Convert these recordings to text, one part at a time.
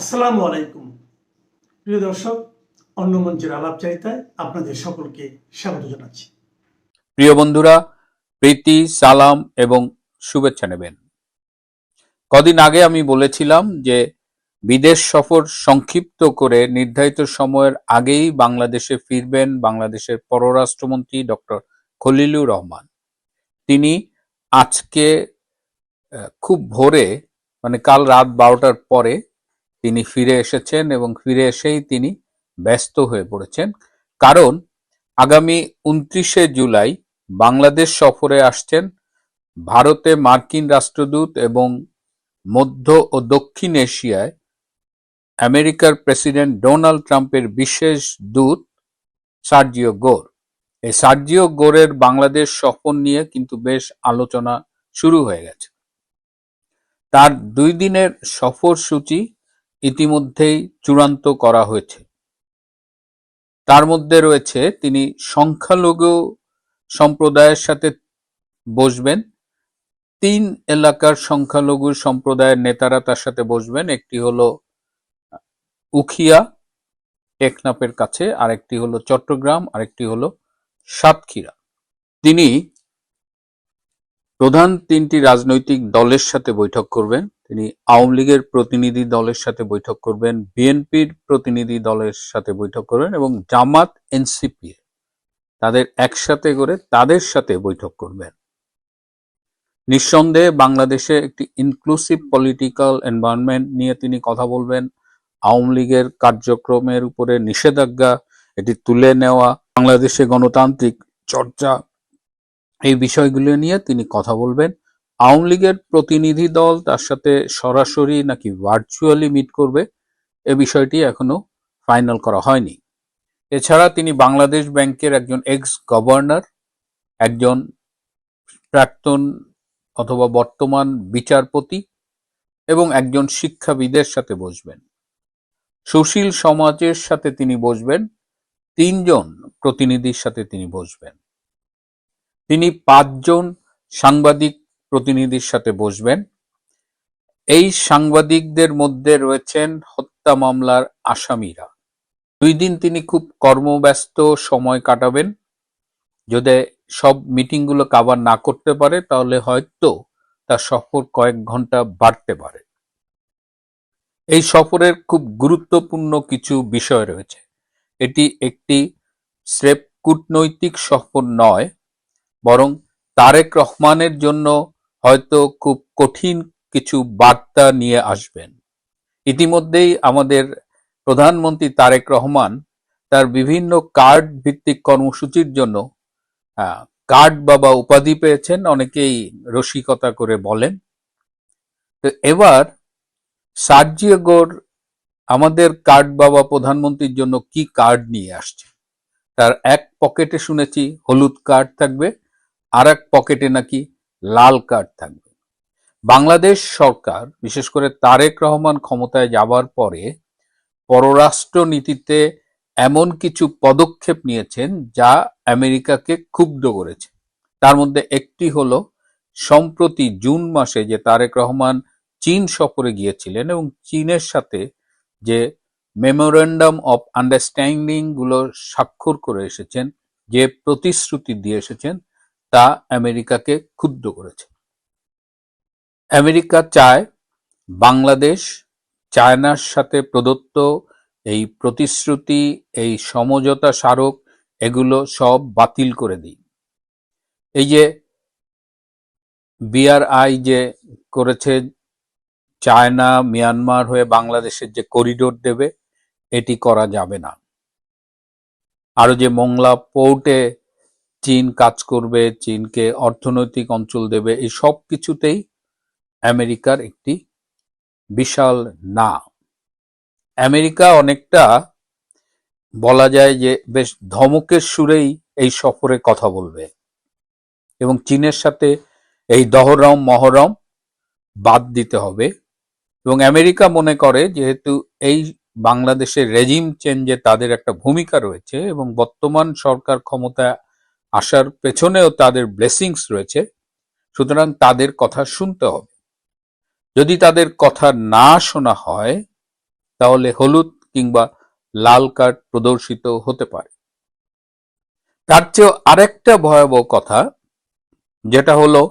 আসসালামু আলাইকুম প্রিয় দর্শক, অন্য মঞ্চের আলাপচারিতায় আপনাদের সকলকে স্বাগত জানাচ্ছি। প্রিয় বন্ধুরা, প্রীতি, সালাম এবং শুভেচ্ছা নেবেন। কদিন আগে আমি বলেছিলাম যে বিদেশ সফর সংক্ষিপ্ত করে নির্ধারিত সময়ের আগেই বাংলাদেশে ফিরবেন বাংলাদেশের পররাষ্ট্রমন্ত্রী ডক্টর খলিলুর রহমান। তিনি আজকে খুব ভোরে মানে কাল রাত 12টার পরে তিনি ফিরে এসেছেন এবং ফিরে এসেই তিনি ব্যস্ত হয়ে পড়েছেন। কারণ আগামী 29শে জুলাই বাংলাদেশ সফরে আসছেন ভারতে মার্কিন রাষ্ট্রদূত এবং মধ্য ও দক্ষিণ এশিয়ায় আমেরিকার প্রেসিডেন্ট ডোনাল্ড ট্রাম্পের বিশেষ দূত সার্জিও গোর। এই সার্জিও গোরের বাংলাদেশ সফর নিয়ে কিন্তু বেশ আলোচনা শুরু হয়ে গেছে। তার 2 দিনের সফরসূচি ইতিমধ্যেই চূড়ান্ত করা হয়েছে। তার মধ্যে রয়েছে তিনি সংখ্যালঘু সম্প্রদায়ের সাথে বসবেন। 3 এলাকার সংখ্যালঘু সম্প্রদায়ের নেতারা তার সাথে বসবেন। একটি হলো উখিয়া টেকনাফের কাছে, আরেকটি হলো চট্টগ্রাম, আরেকটি হলো সাতক্ষীরা। তিনি প্রধান 3টি রাজনৈতিক দলের সাথে বৈঠক করবেন। তিনি আওয়ামী লীগের প্রতিনিধি দলের সাথে বৈঠক করবেন, বিএনপির প্রতিনিধি দলের সাথে বৈঠক করবেন এবং জামাত এনসিপি তাদের একসাথে করে তাদের সাথে বৈঠক করবেন। নিঃসন্দেহে বাংলাদেশে একটি ইনক্লুসিভ পলিটিক্যাল এনভায়রনমেন্ট নিয়ে তিনি কথা বলবেন। আওয়ামী লীগের কার্যক্রমের উপরে নিষেধাজ্ঞা এটি তুলে নেওয়া, বাংলাদেশে গণতান্ত্রিক চর্চা, এই বিষয়গুলো নিয়ে তিনি কথা বলবেন। আওয়ামী লীগের প্রতিনিধি দল তার সাথে সরাসরি নাকি ভার্চুয়ালি মিট করবে, এ বিষয়টি এখনো ফাইনাল করা হয়নি। এছাড়া তিনি বাংলাদেশ ব্যাংকের একজন এক্স গভর্নর, একজন প্রাক্তন অথবা বর্তমান বিচারপতি এবং একজন শিক্ষাবিদের সাথে বসবেন। সুশীল সমাজের সাথে তিনি বসবেন। 3 জন প্রতিনিধির সাথে তিনি বসবেন। তিনি 5 জন সাংবাদিক প্রতিনিধির সাথে বসবেন। এই সাংবাদিকদের মধ্যে রয়েছেন হত্যা মামলার আসামিরা। 2 দিন তিনি খুব কর্মব্যস্ত সময় কাটাবেন। যদি সব মিটিংগুলো কভার না করতে পারে তাহলে হয়তো তার সফর কয়েক ঘন্টা বাড়তে পারে। এই সফরের খুব গুরুত্বপূর্ণ কিছু বিষয় রয়েছে। এটি একটি স্রেফ কূটনৈতিক সফর নয়, বরং তারেক রহমানের জন্য হয়তো খুব কঠিন কিছু বার্তা নিয়ে আসবেন। ইতিমধ্যেই আমাদের প্রধানমন্ত্রী তারেক রহমান তার বিভিন্ন কার্ড ভিত্তিক কর্মসূচির জন্য কার্ড বাবা উপাধি পেয়েছেন, অনেকেই রসিকতা করে বলেন। তো এবার সার্জিও গোর আমাদের কার্ড বাবা প্রধানমন্ত্রীর জন্য কি কার্ড নিয়ে আসছে। তার এক পকেটে শুনেছি হলুদ কার্ড থাকবে, আর এক পকেটে নাকি লাল কার্ড থাকবে। বাংলাদেশ সরকার বিশেষ করে তারেক রহমান ক্ষমতায় যাবার পরে পররাষ্ট্র নীতিতে এমন কিছু পদক্ষেপ নিয়েছেন যা আমেরিকাকে ক্ষুব্ধ করেছে। তার মধ্যে একটি হলো সম্প্রতি জুন মাসে যে তারেক রহমান চীন সফরে গিয়েছিলেন এবং চীনের সাথে যে মেমোরেন্ডাম অফ আন্ডারস্ট্যান্ডিং গুলো স্বাক্ষর করে এসেছেন, যে প্রতিশ্রুতি দিয়ে এসেছেন, তা আমেরিকাকে ক্ষুব্ধ করেছে। আমেরিকা চায় বাংলাদেশ চায়নার সাথে প্রদত্ত এই প্রতিশ্রুতি, এই সমঝোতা স্মারক, এগুলো সব বাতিল করে দিই। এই যে বিআরআই যে করেছে, চায়না মিয়ানমার হয়ে বাংলাদেশের যে করিডোর দেবে, এটি করা যাবে না। আরো যে মোংলা পোর্টে চীন কাজ করবে, চীনকে অর্থনৈতিক অঞ্চল দেবে, এই সব কিছুতেই আমেরিকার একটি বিশাল না। আমেরিকা অনেকটা বলা যায় যে বেশ ধমকের সুরেই এই সফরে কথা বলবে এবং চীনের সাথে এই দহরম মহরম বাদ দিতে হবে। এবং আমেরিকা মনে করে যেহেতু এই বাংলাদেশের রেজিম চেঞ্জে তাদের একটা ভূমিকা রয়েছে এবং বর্তমান সরকার ক্ষমতায় আসার পেছনেও তাদের ব্লেসিংস রয়েছে, সুতরাং তাদের কথা শুনতে হবে। যদি তাদের কথা না শোনা হয় তাহলে হলুদ কিংবা লাল কার্ড প্রদর্শিত হতে পারে। তার চেয়েও আরেকটা ভয়াবহ কথা, যেটা হলো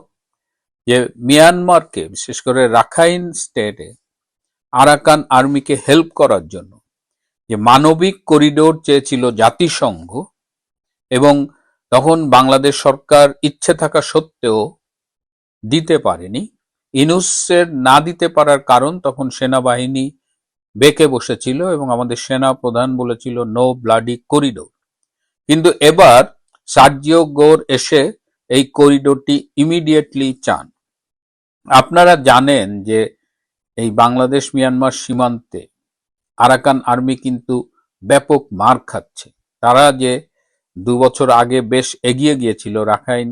যে মিয়ানমারকে, বিশেষ করে রাখাইন স্টেটে আরাকান আর্মিকে হেল্প করার জন্য যে মানবিক করিডোর চেয়েছিল জাতিসংঘ, এবং তখন বাংলাদেশ সরকার ইচ্ছে থাকা সত্ত্বেও দিতে পারেনি। ইউনূসের না দিতে পারার কারণ, তখন সেনাবাহিনী বেঁকে বসেছিল এবং আমাদের সেনা প্রধান বলেছিল নো ব্লাডি করিডোর। কিন্তু এবার সার্জিও গোর এসে এই করিডোরটি ইমিডিয়েটলি চান। আপনারা জানেন যে এই বাংলাদেশ মিয়ানমার সীমান্তে আরাকান আর্মি কিন্তু ব্যাপক মার খাচ্ছে। তারা যে 2 বছর আগে বেশ এগিয়ে গিয়েছিল, রাখাইন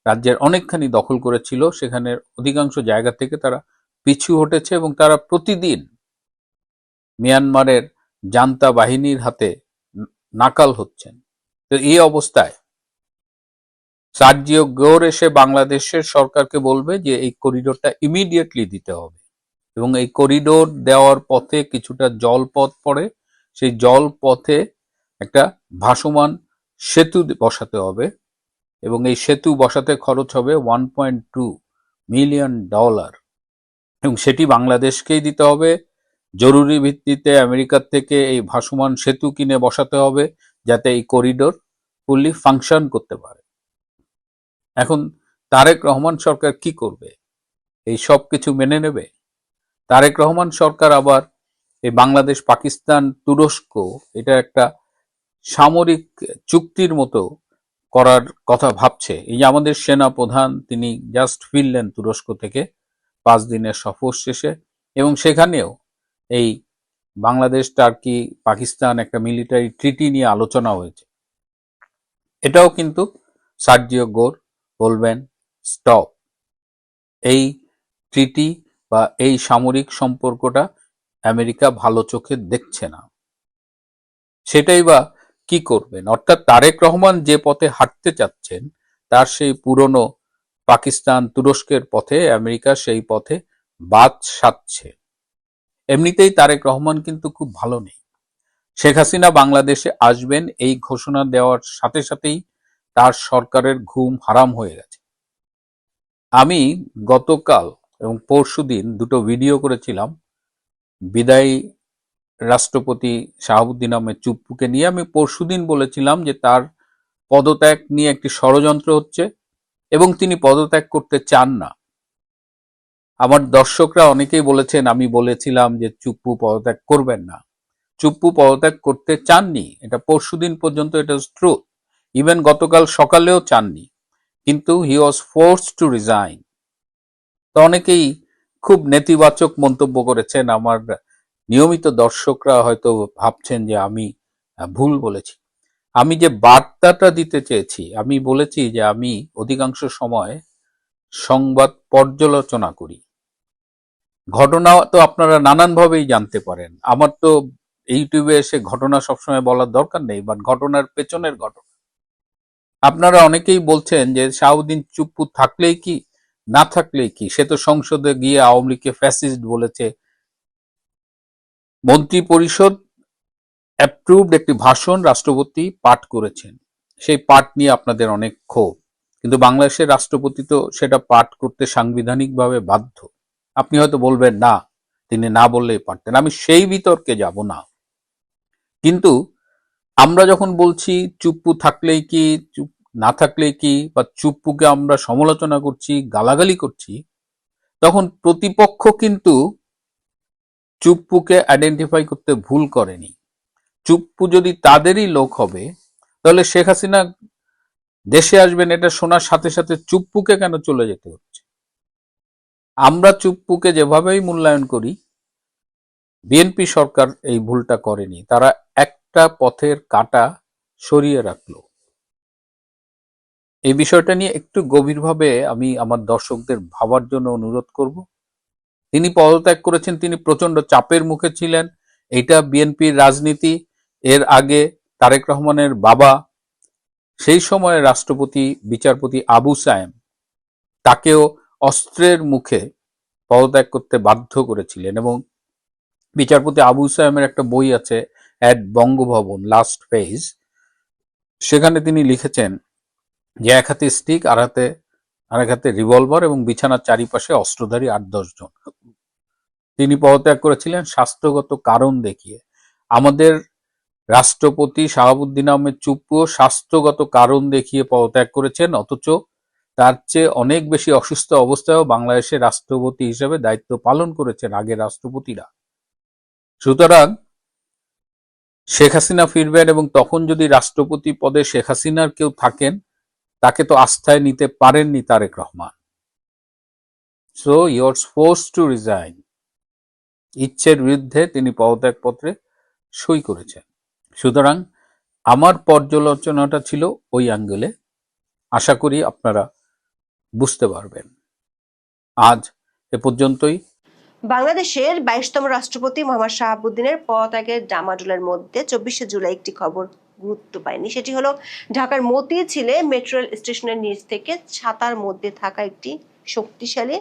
রাজ্যের অনেকখানি দখল করেছিল, সেখানে অধিকাংশ জায়গা থেকে তারা পিছু হটেছে এবং তারা প্রতিদিন মিয়ানমারের জান্তা বাহিনীর হাতে নাকাল হচ্ছেন। তো এই অবস্থায় সার্জিও গোর এসে বাংলাদেশের সরকারকে বলবে যে এই করিডোরটা ইমিডিয়েটলি দিতে হবে, এবং এই করিডোর দেওয়ার পথে কিছুটা জলপথ পড়ে, সেই জলপথে একটা ভাসমান সেতু বসাতে হবে, এবং এই সেতু বসাতে খরচ হবে $1.2 মিলিয়ন, এবং সেটি বাংলাদেশকেই দিতে হবে। জরুরি ভিত্তিতে আমেরিকার থেকে এই ভাসমান সেতু কিনে বসাতে হবে, যাতে এই করিডোর ফুললি ফাংশন করতে পারে। এখন তারেক রহমান সরকার কি করবে? এই সব কিছু মেনে নেবে? তারেক রহমান সরকার আবার এই বাংলাদেশ, পাকিস্তান, তুরস্ক, এটা একটা সামরিক চুক্তির মতো করার কথা ভাবছে। এই যে আমাদের সেনা প্রধান, তিনি জাস্ট ফিরলেন তুরস্ক থেকে 5 দিনের সফর শেষে, এবং সেখানেও এই বাংলাদেশ, টার্কি, পাকিস্তান একটা মিলিটারি ট্রিটি নিয়ে আলোচনা হয়েছে। এটাও কিন্তু সার্জিও গোর বলবেন স্টপ, এই ট্রিটি বা এই সামরিক সম্পর্কটা আমেরিকা ভালো চোখে দেখছে না। সেটাই বা কি করবেন? অর্থাৎ তারেক রহমান যে পথে হাঁটতে চাচ্ছেন, তার সেই পুরনো পাকিস্তান, তুরস্কের পথে আমেরিকা সেই পথে বাদ সাধছে। এমনিতেই তারেক রহমান কিন্তু খুব ভালো নেই। শেখ হাসিনা বাংলাদেশে আসবেন এই ঘোষণা দেওয়ার সাথে সাথেই তার সরকারের ঘুম হারাম হয়ে গেছে। আমি গতকাল এবং পরশুদিন দুটো ভিডিও করেছিলাম বিদায়ী রাষ্ট্রপতি শাহাবুদ্দিন আহমেদ চুপ্পুকে নিয়ে। আমি পরশুদিন বলেছিলাম যে তার পদত্যাগ নিয়ে একটি ষড়যন্ত্র হচ্ছে এবং তিনি পদত্যাগ করতে চান না। আমার দর্শকরা অনেকেই বলেছেন আমি বলেছিলাম যে চুপ্পু পদত্যাগ করবেন না। চুপ্পু পদত্যাগ করতে চাননি, এটা পরশুদিন পর্যন্ত এটা ট্রু। ইভেন গতকাল সকালেও চাননি, কিন্তু হি ওয়াজ ফোর্সড টু রিজাইন। তো অনেকেই খুব নেতিবাচক মন্তব্য করেছেন। আমার নিয়মিত দর্শকরা হয়তো ভাবছেন যে আমি ভুল বলেছি। আমি যে বার্তাটা দিতে চেয়েছি, আমি বলেছি যে আমি অধিকাংশ সময় সংবাদ পর্যালোচনা করি। ঘটনা তো আপনারা নানানভাবেই জানতে পারেন। আমার তো ইউটিউবে এসে ঘটনা সবসময় বলার দরকার নেই, বাট ঘটনার পেছনের ঘটনা। আপনারা অনেকেই বলছেন যে শাহাবুদ্দিন চুপ্পু থাকলেই কি, না থাকলেই কি, সে তো সংসদে গিয়ে আওয়ামী লীগকে ফ্যাসিস্ট বলেছে। মন্ত্রী পরিষদ অ্যাপ্রুভড একটি ভাষণ রাষ্ট্রপতি পাঠ করেছেন, সেই পাঠ নিয়ে আপনাদের অনেক ক্ষোভ, কিন্তু বাংলাদেশের রাষ্ট্রপতি তো সেটা পাঠ করতে সাংবিধানিকভাবে বাধ্য। আপনি হয়তো বলবেন না, তিনি না বললেই পারতেন, আমি সেই বিতর্কে যাব না। কিন্তু আমরা যখন বলছি চুপ্পু থাকলেই কি, চুপ না থাকলেই কি, বা চুপ্পুকে আমরা সমালোচনা করছি, গালাগালি করছি, তখন প্রতিপক্ষ কিন্তু চুপ্পুকে আইডেন্টিফাই করতে ভুল করেনি। চুপ্পু যদি তাদেরই লোক হবে, তাহলে শেখ হাসিনা দেশে আসবেন এটা শোনার সাথে সাথে চুপ্পুকে কেন চলে যেতে হচ্ছে? আমরা চুপ্পুকে যেভাবেই মূল্যায়ন করি, বিএনপি সরকার এই ভুলটা করেনি। তারা একটা পথের কাঁটা সরিয়ে রাখলো। এই বিষয়টা নিয়ে একটু গভীরভাবে আমি আমার দর্শকদের ভাবার জন্য অনুরোধ করব। তিনি পদত্যাগ করেছেন, তিনি প্রচন্ড চাপের মুখে ছিলেন। এটা বিএনপির রাজনীতি। এর আগে তারেক রহমানের বাবা, সেই সময় রাষ্ট্রপতি বিচারপতি আবু সায়েম, তাকেও অস্ত্রের মুখে পদত্যাগ করতে বাধ্য করেছিলেন, এবং বিচারপতি আবু সায়েমের একটা বই আছে অ্যাট বঙ্গভবন লাস্ট পেজ, সেখানে তিনি লিখেছেন যে এক হাতে স্টিক আর এক হাতে রিভলভার এবং বিছানার চারিপাশে অস্ত্রধারী 8-10 জন। তিনি পদত্যাগ করেছিলেন স্বাস্থ্যগত কারণ দেখিয়ে। আমাদের রাষ্ট্রপতি শাহাবুদ্দিন আহমেদ চুপ্পুও স্বাস্থ্যগত কারণ দেখিয়ে পদত্যাগ করেছেন, অথচ তার চেয়ে অনেক বেশি অসুস্থ অবস্থায়ও বাংলাদেশের রাষ্ট্রপতি হিসেবে দায়িত্ব পালন করেছেন আগের রাষ্ট্রপতিরা। সুতরাং শেখ হাসিনা ফিরবেন এবং তখন যদি রাষ্ট্রপতি পদে শেখ হাসিনার কেউ থাকেন, তাকে তো আস্থায় নিতে পারেননি Tarique Rahman. So you are forced to resign. ইচ্ছের বিরুদ্ধে তিনি পদত্যাগপত্রে সই করেছেন। সুতরাং আমার পর্যালোচনাটা ছিল ওই অ্যাঙ্গেলে। আশা করি আপনারা বুঝতে পারবেন। আজ এ পর্যন্তই। বাংলাদেশের 22তম রাষ্ট্রপতি মোহাম্মদ শাহাবুদ্দিনের পদত্যাগের ডামাডোলের মধ্যে 24শে জুলাই একটি খবর গুরুত্ব পায়নি। সেটি হলো ঢাকার মতিঝিলে মেট্রো রেল স্টেশনের নিচ থেকে ছাতার মধ্যে থাকা একটি শক্তিশালী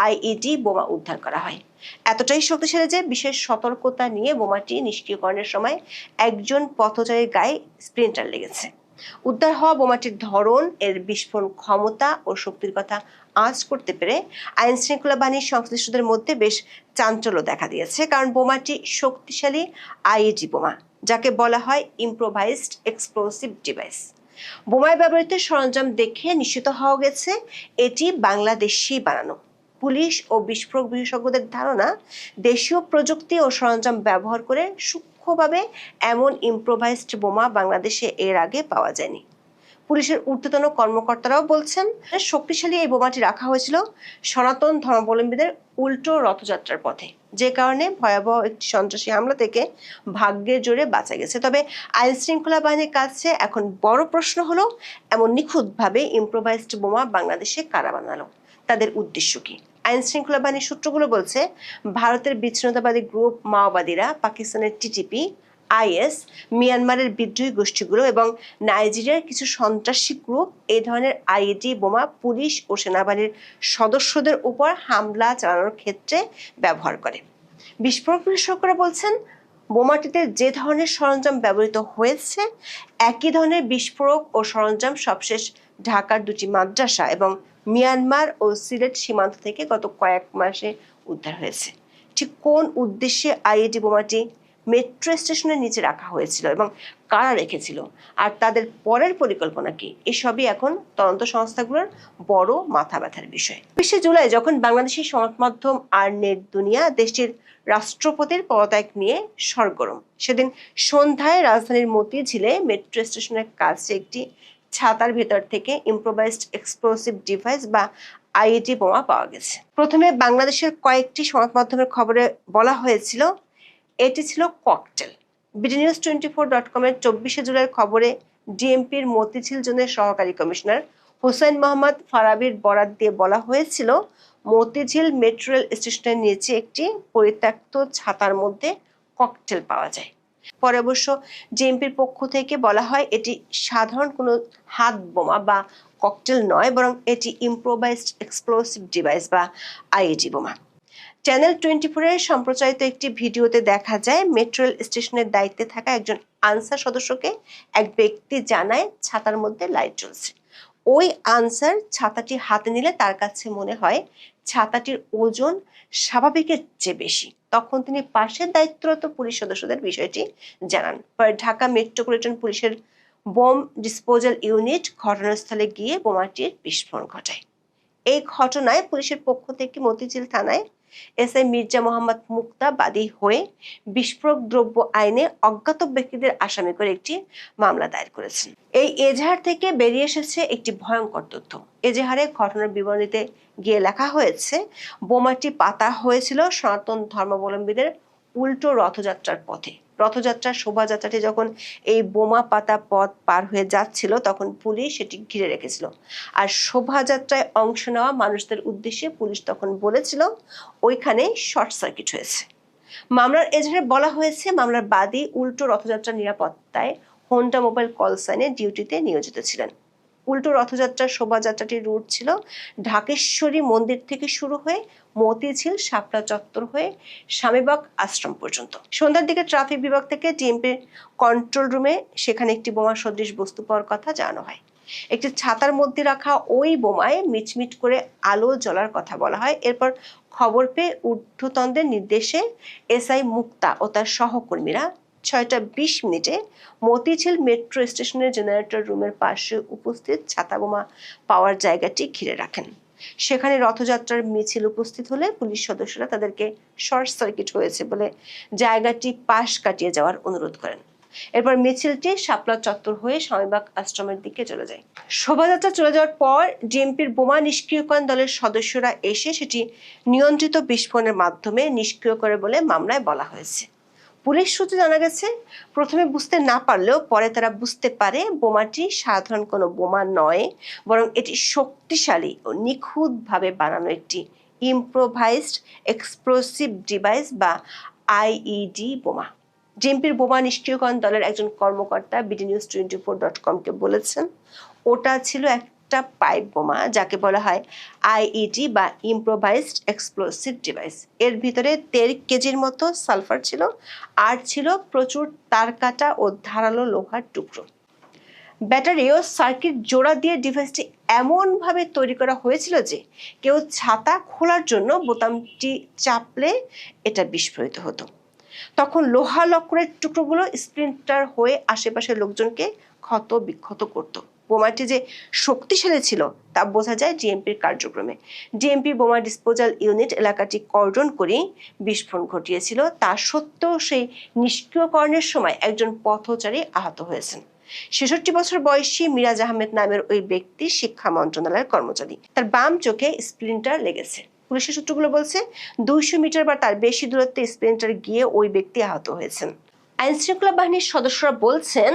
আইইডি বোমা উদ্ধার করা হয়। এতটাই শক্তিশালী যে বিশেষ সতর্কতা নিয়ে বোমাটি নিষ্ক্রিয়করণের সময় একজন পথচারীর গায়ে স্প্লিন্টার লেগেছে। উদ্ধার হওয়া বোমাটির ধরন, এর বিস্ফোরণ ক্ষমতা ও শক্তির কথা আঁচ করতে পেরে আইন শৃঙ্খলা বাহিনীর সংশ্লিষ্টদের মধ্যে বেশ চাঞ্চল্য দেখা দিয়েছে। কারণ বোমাটি শক্তিশালী আইইডি বোমা, যাকে বলা হয় ইম্প্রোভাইজড এক্সপ্লোসিভ ডিভাইস। বোমায় ব্যবহৃত সরঞ্জাম দেখে নিশ্চিত হওয়া গেছে এটি বাংলাদেশেই বানানো। পুলিশ ও বিস্ফোরক বিশেষজ্ঞদের ধারণা, দেশীয় প্রযুক্তি ও সরঞ্জাম ব্যবহার করে সূক্ষ্মভাবে এমন ইম্প্রোভাইজড বোমা বাংলাদেশে এর আগে পাওয়া যায়নি। পুলিশের ঊর্ধ্বতন কর্মকর্তারাও বলছেন, শক্তিশালী এই বোমাটি রাখা হয়েছিল সনাতন ধর্মাবলম্বীদের উল্টো রথযাত্রার পথে, যে কারণে ভয়াবহ একটি সন্ত্রাসী হামলা থেকে ভাগ্যের জোরে বাঁচা গেছে। তবে আইন শৃঙ্খলা বাহিনীর কাছে এখন বড় প্রশ্ন হলো, এমন নিখুঁতভাবে ইম্প্রোভাইজড বোমা বাংলাদেশে কারা বানালো? তাদের উদ্দেশ্য কি? আইন শৃঙ্খলা বাহিনীর সূত্রগুলো বলছে, ভারতের বিচ্ছিন্নতাবাদী গ্রুপ মাওবাদীরা, পাকিস্তানের টিটিপি, আইএস, মিয়ানমারের বিদ্রোহী গোষ্ঠীগুলো এবং নাইজেরিয়ার কিছু সন্ত্রাসী গ্রুপ এই ধরনের আইইডি বোমা পুলিশ ও সেনাবাহিনীর সদস্যদের উপর হামলা চালানোর ক্ষেত্রে ব্যবহার করে। বিস্ফোরক বিশেষজ্ঞরা বলছেন, বোমাটিতে যে ধরনের সরঞ্জাম ব্যবহৃত হয়েছে, একই ধরনের বিস্ফোরক ও সরঞ্জাম সবশেষ ঢাকার দুটি মাদ্রাসা এবং মিয়ানমার ও সিলেট সীমান্ত থেকে গত কয়েক মাসে উদ্ধার হয়েছে। ঠিক কোন উদ্দেশ্যে আইইডি বোমাটি মেট্রো স্টেশনের নিচে রাখা হয়েছিল এবং কারা রেখেছিল, আর তাদের পরের পরিকল্পনা কি, এসবই এখন তদন্ত সংস্থাগুলোর বড় মাথা ব্যথার বিষয়। 20শে জুলাই যখন বাংলাদেশের সংবাদ মাধ্যম আর নেট দুনিয়া দেশটির রাষ্ট্রপতির পদত্যাগ নিয়ে সরগরম, সেদিন সন্ধ্যায় রাজধানীর মতিঝিলে মেট্রো স্টেশনের কাছে একটি ছাতার ভেতর থেকে ইম্প্রোভাইজড এক্সপ্লোসিভ ডিভাইস বা আইইডি বোমা পাওয়া গেছে। প্রথমে বাংলাদেশের কয়েকটি সংবাদ মাধ্যমের খবরে বলা হয়েছিল এটি ছিল ককটেল। bdnews24.com-এর 24শে জুলাইয়ের খবরে ডিএমপির মতিঝিল জোনের সহকারী কমিশনার হোসেন মোহাম্মদ ফারাবির বরাত দিয়ে বলা হয়েছিল, মতিঝিল মেট্রো রেল স্টেশনের নিচে একটি পরিত্যক্ত ছাতার মধ্যে ককটেল পাওয়া যায়। পরে অবশ্য ডিএমপির পক্ষ থেকে বলা হয় এটি সাধারণ কোনো হাত বোমা বা ককটেল নয়, বরং এটি ইম্প্রোভাইজড এক্সপ্লোসিভ ডিভাইস বা আইইডি বোমা। চ্যানেল 24-এর সম্প্রচারিত একটি ভিডিওতে দেখা যায়, মেট্রো রেল স্টেশনের দায়িত্বে থাকা একজন আনসার সদস্যকে এক ব্যক্তি জানায় ছাতার মধ্যে লাইট জ্বলছে। ওই আনসার ছাতাটি হাতে নিলে তার কাছে মনে হয় ছাতাটির ওজন স্বাভাবিকের চেয়ে বেশি। তখন তিনি পাশের দায়িত্বরত পুলিশ সদস্যদের বিষয়টি জানান। পরে ঢাকা মেট্রোপলিটন পুলিশের বোম ডিসপোজাল ইউনিট ঘটনাস্থলে গিয়ে বোমাটির বিস্ফোরণ ঘটায়। এই ঘটনায় পুলিশের পক্ষ থেকে মতিঝিল থানায় এসআই মির্জা মোহাম্মদ মুক্তা বাদী হয়ে বিস্ফোরক দ্রব্য আইনে অজ্ঞাত ব্যক্তিদের আসামি করে একটি মামলা দায়ের করেছেন। এই এজাহার থেকে বেরিয়ে এসেছে একটি ভয়ঙ্কর তথ্য। এজাহারে ঘটনার বিবরণীতে গিয়ে লেখা হয়েছে, বোমাটি পাতা হয়েছিল সনাতন ধর্মাবলম্বীদের উল্টো রথযাত্রার পথে। রথযাত্রার শোভাযাত্রাটি যখন এই বোমা পাতা পথ পার হয়ে যাচ্ছিল, তখন পুলিশ সেটি ঘিরে রেখেছিল। আর শোভাযাত্রায় অংশ নেওয়া মানুষদের উদ্দেশ্যে পুলিশ তখন বলেছিল ওইখানে শর্ট সার্কিট হয়েছে। মামলার এজাহারে বলা হয়েছে, মামলার বাদী উল্টো রথযাত্রার নিরাপত্তায় হোন্ডা মোবাইল কল সাইনে ডিউটিতে নিয়োজিত ছিলেন। উল্টো রথযাত্রার শোভাযাত্রাটির রুট ছিল ঢাকেশ্বরী মন্দির থেকে শুরু হয়ে মতিঝিল শাপলা চত্বর হয়ে স্বামীবাগ আশ্রম পর্যন্ত। সন্ধ্যার দিকে ট্রাফিক বিভাগ থেকে ডিএমপির কন্ট্রোল রুমে সেখানে একটি বোমা সদৃশ বস্তু পাওয়ার কথা জানানো হয়। একটি ছাতার মধ্যে রাখা ওই বোমায় মিটমিট করে আলো জ্বলার কথা বলা হয়। এরপর খবর পেয়ে ঊর্ধ্বতনদের নির্দেশে এসআই মুক্তা ও তার সহকর্মীরা 6:20 মতিঝিল মেট্রো স্টেশনের জেনারেটর রুমের পাশে উপস্থিত ছাতা বোমা পাওয়ার জায়গাটি ঘিরে রাখেন। সেখানে রথযাত্রার মিছিল উপস্থিত হলে পুলিশ সদস্যরা তাদেরকে শর্ট সার্কিট হয়েছে বলে জায়গাটি পাশ কাটিয়ে যাওয়ার অনুরোধ করেন। এরপর মিছিলটি শাপলা চত্বর হয়ে স্বামীবাগ আশ্রমের দিকে চলে যায়। শোভাযাত্রা চলে যাওয়ার পর ডিএমপির বোমা নিষ্ক্রিয়করণ দলের সদস্যরা এসে সেটি নিয়ন্ত্রিত বিস্ফোরণের মাধ্যমে নিষ্ক্রিয় করে বলে মামলায় বলা হয়েছে। পুলিশ সূত্রে জানা গেছে, প্রথমে বুঝতে না পারলেও পরে তারা বুঝতে পারে বোমাটি সাধারণ কোনো বোমা নয়, বরং এটি শক্তিশালী ও নিখুঁতভাবে বানানো একটি ইম্প্রোভাইজড এক্সপ্লোসিভ ডিভাইস বা আইইডি বোমা। ডিএমপির বোমা নিষ্ক্রিয়করণ দলের একজন কর্মকর্তা bdnews24.com-কে বলেছেন, ওটা ছিল একটা পাইপ বোমা, যাকে বলা হয় আইইডি বা ইম্প্রোভাইজড এক্সপ্লোসিভ ডিভাইস। এর ভিতরে 13 কেজির মতো সালফার ছিল, আর ছিল প্রচুর তারকাটা ও ধারালো লোহার টুকরো। ব্যাটারি ও সার্কিট জোড়া দিয়ে ডিভাইসটি এমনভাবে তৈরি করা হয়েছিল যে কেউ ছাতা খোলার জন্য বোতামটি চাপলে এটা বিস্ফোরিত হতো। তখন লোহা লক্করের টুকরোগুলো স্প্লিন্টার হয়ে আশেপাশের লোকজনকে ক্ষত বিক্ষত করত। বোমাটি যে শক্তিশালী ছিল তা বোঝা যায় ডিএমপির কার্যক্রমে। ডিএমপি বোমা ডিসপোজাল ইউনিট এলাকাটি কর্ডন করে বিস্ফোরণ ঘটিয়েছিল। তা সত্ত্বেও সেই নিষ্ক্রিয়করণের সময় একজন পথচারী আহত হয়েছেন। 66 বছর বয়সী মিরাজ আহমেদ নামের ওই ব্যক্তি শিক্ষা মন্ত্রণালয়ের কর্মচারী। তার বাম চোখে স্প্লিন্টার লেগেছে। পুলিশের সূত্রগুলো বলছে 200 মিটার বা তার বেশি দূরত্বে স্প্লিন্টার গিয়ে ওই ব্যক্তি আহত হয়েছেন। আইন শৃঙ্খলা বাহিনীর সদস্যরা বলছেন,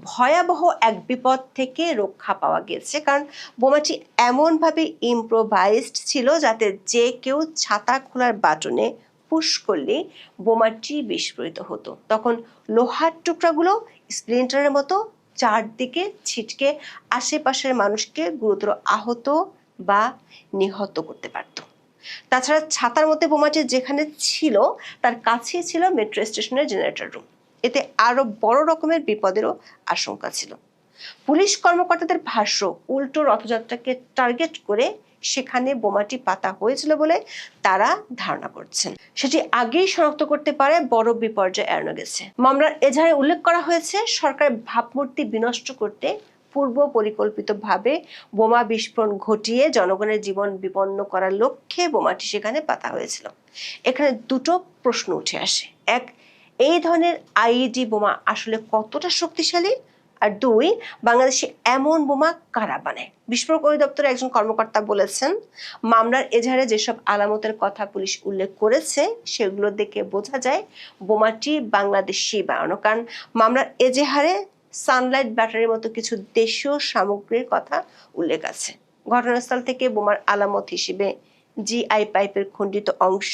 ভয়াবহ এক বিপদ থেকে রক্ষা পাওয়া গেছে, কারণ বোমাটি এমনভাবে ইম্প্রোভাইজড ছিল যাতে যে কেউ ছাতা খোলার বাটনে পুশ করলে বোমাটি বিস্ফোরিত হতো। তখন লোহার টুকরাগুলো স্প্লিন্টারের মতো চারদিকে ছিটকে আশেপাশের মানুষকে গুরুতর আহত বা নিহত করতে পারত। তাছাড়া ছাতার মধ্যে বোমাটি যেখানে ছিল তার কাছেই ছিল মেট্রো স্টেশনের জেনারেটর রুম। এতে আরো বড় রকমের বিপদেরও আশঙ্কা ছিল। পুলিশ কর্মকর্তাদের ভাষ্য, উল্টো রথযাত্রাকে টার্গেট করে সেখানে বোমাটি পাতা হয়েছিল বলে তারা ধারণা করছেন। সেটি আগেই শনাক্ত করতে পারে বড় বিপর্যয় এড়ানো গেছে। মামলার এজাহারে উল্লেখ করা হয়েছে, সরকারের ভাবমূর্তি বিনষ্ট করতে পূর্ব পরিকল্পিতভাবে বোমা বিস্ফোরণ ঘটিয়ে জনগণের জীবন বিপন্ন করার লক্ষ্যে বোমাটি সেখানে পাতা হয়েছিল। এখানে দুটো প্রশ্ন উঠে আসে। এক, এই ধরনের আইইডি বোমা আসলে কতটা শক্তিশালী? আর দুই, বাংলাদেশে এমন বোমা কারা বানায়? বিস্ফোরক অধিদপ্তরের একজন কর্মকর্তা বলেছেন, মামলার এজাহারে যেসব আলামতের কথা পুলিশ উল্লেখ করেছে সেগুলো দেখে বোঝা যায় বোমাটি বাংলাদেশি বানানো। কারণ মামলার এজাহারে সানলাইট ব্যাটারির মতো কিছু দেশীয় সামগ্রীর কথা উল্লেখ আছে। ঘটনাস্থল থেকে বোমার আলামত হিসেবে জিআই পাইপের খণ্ডিত অংশ,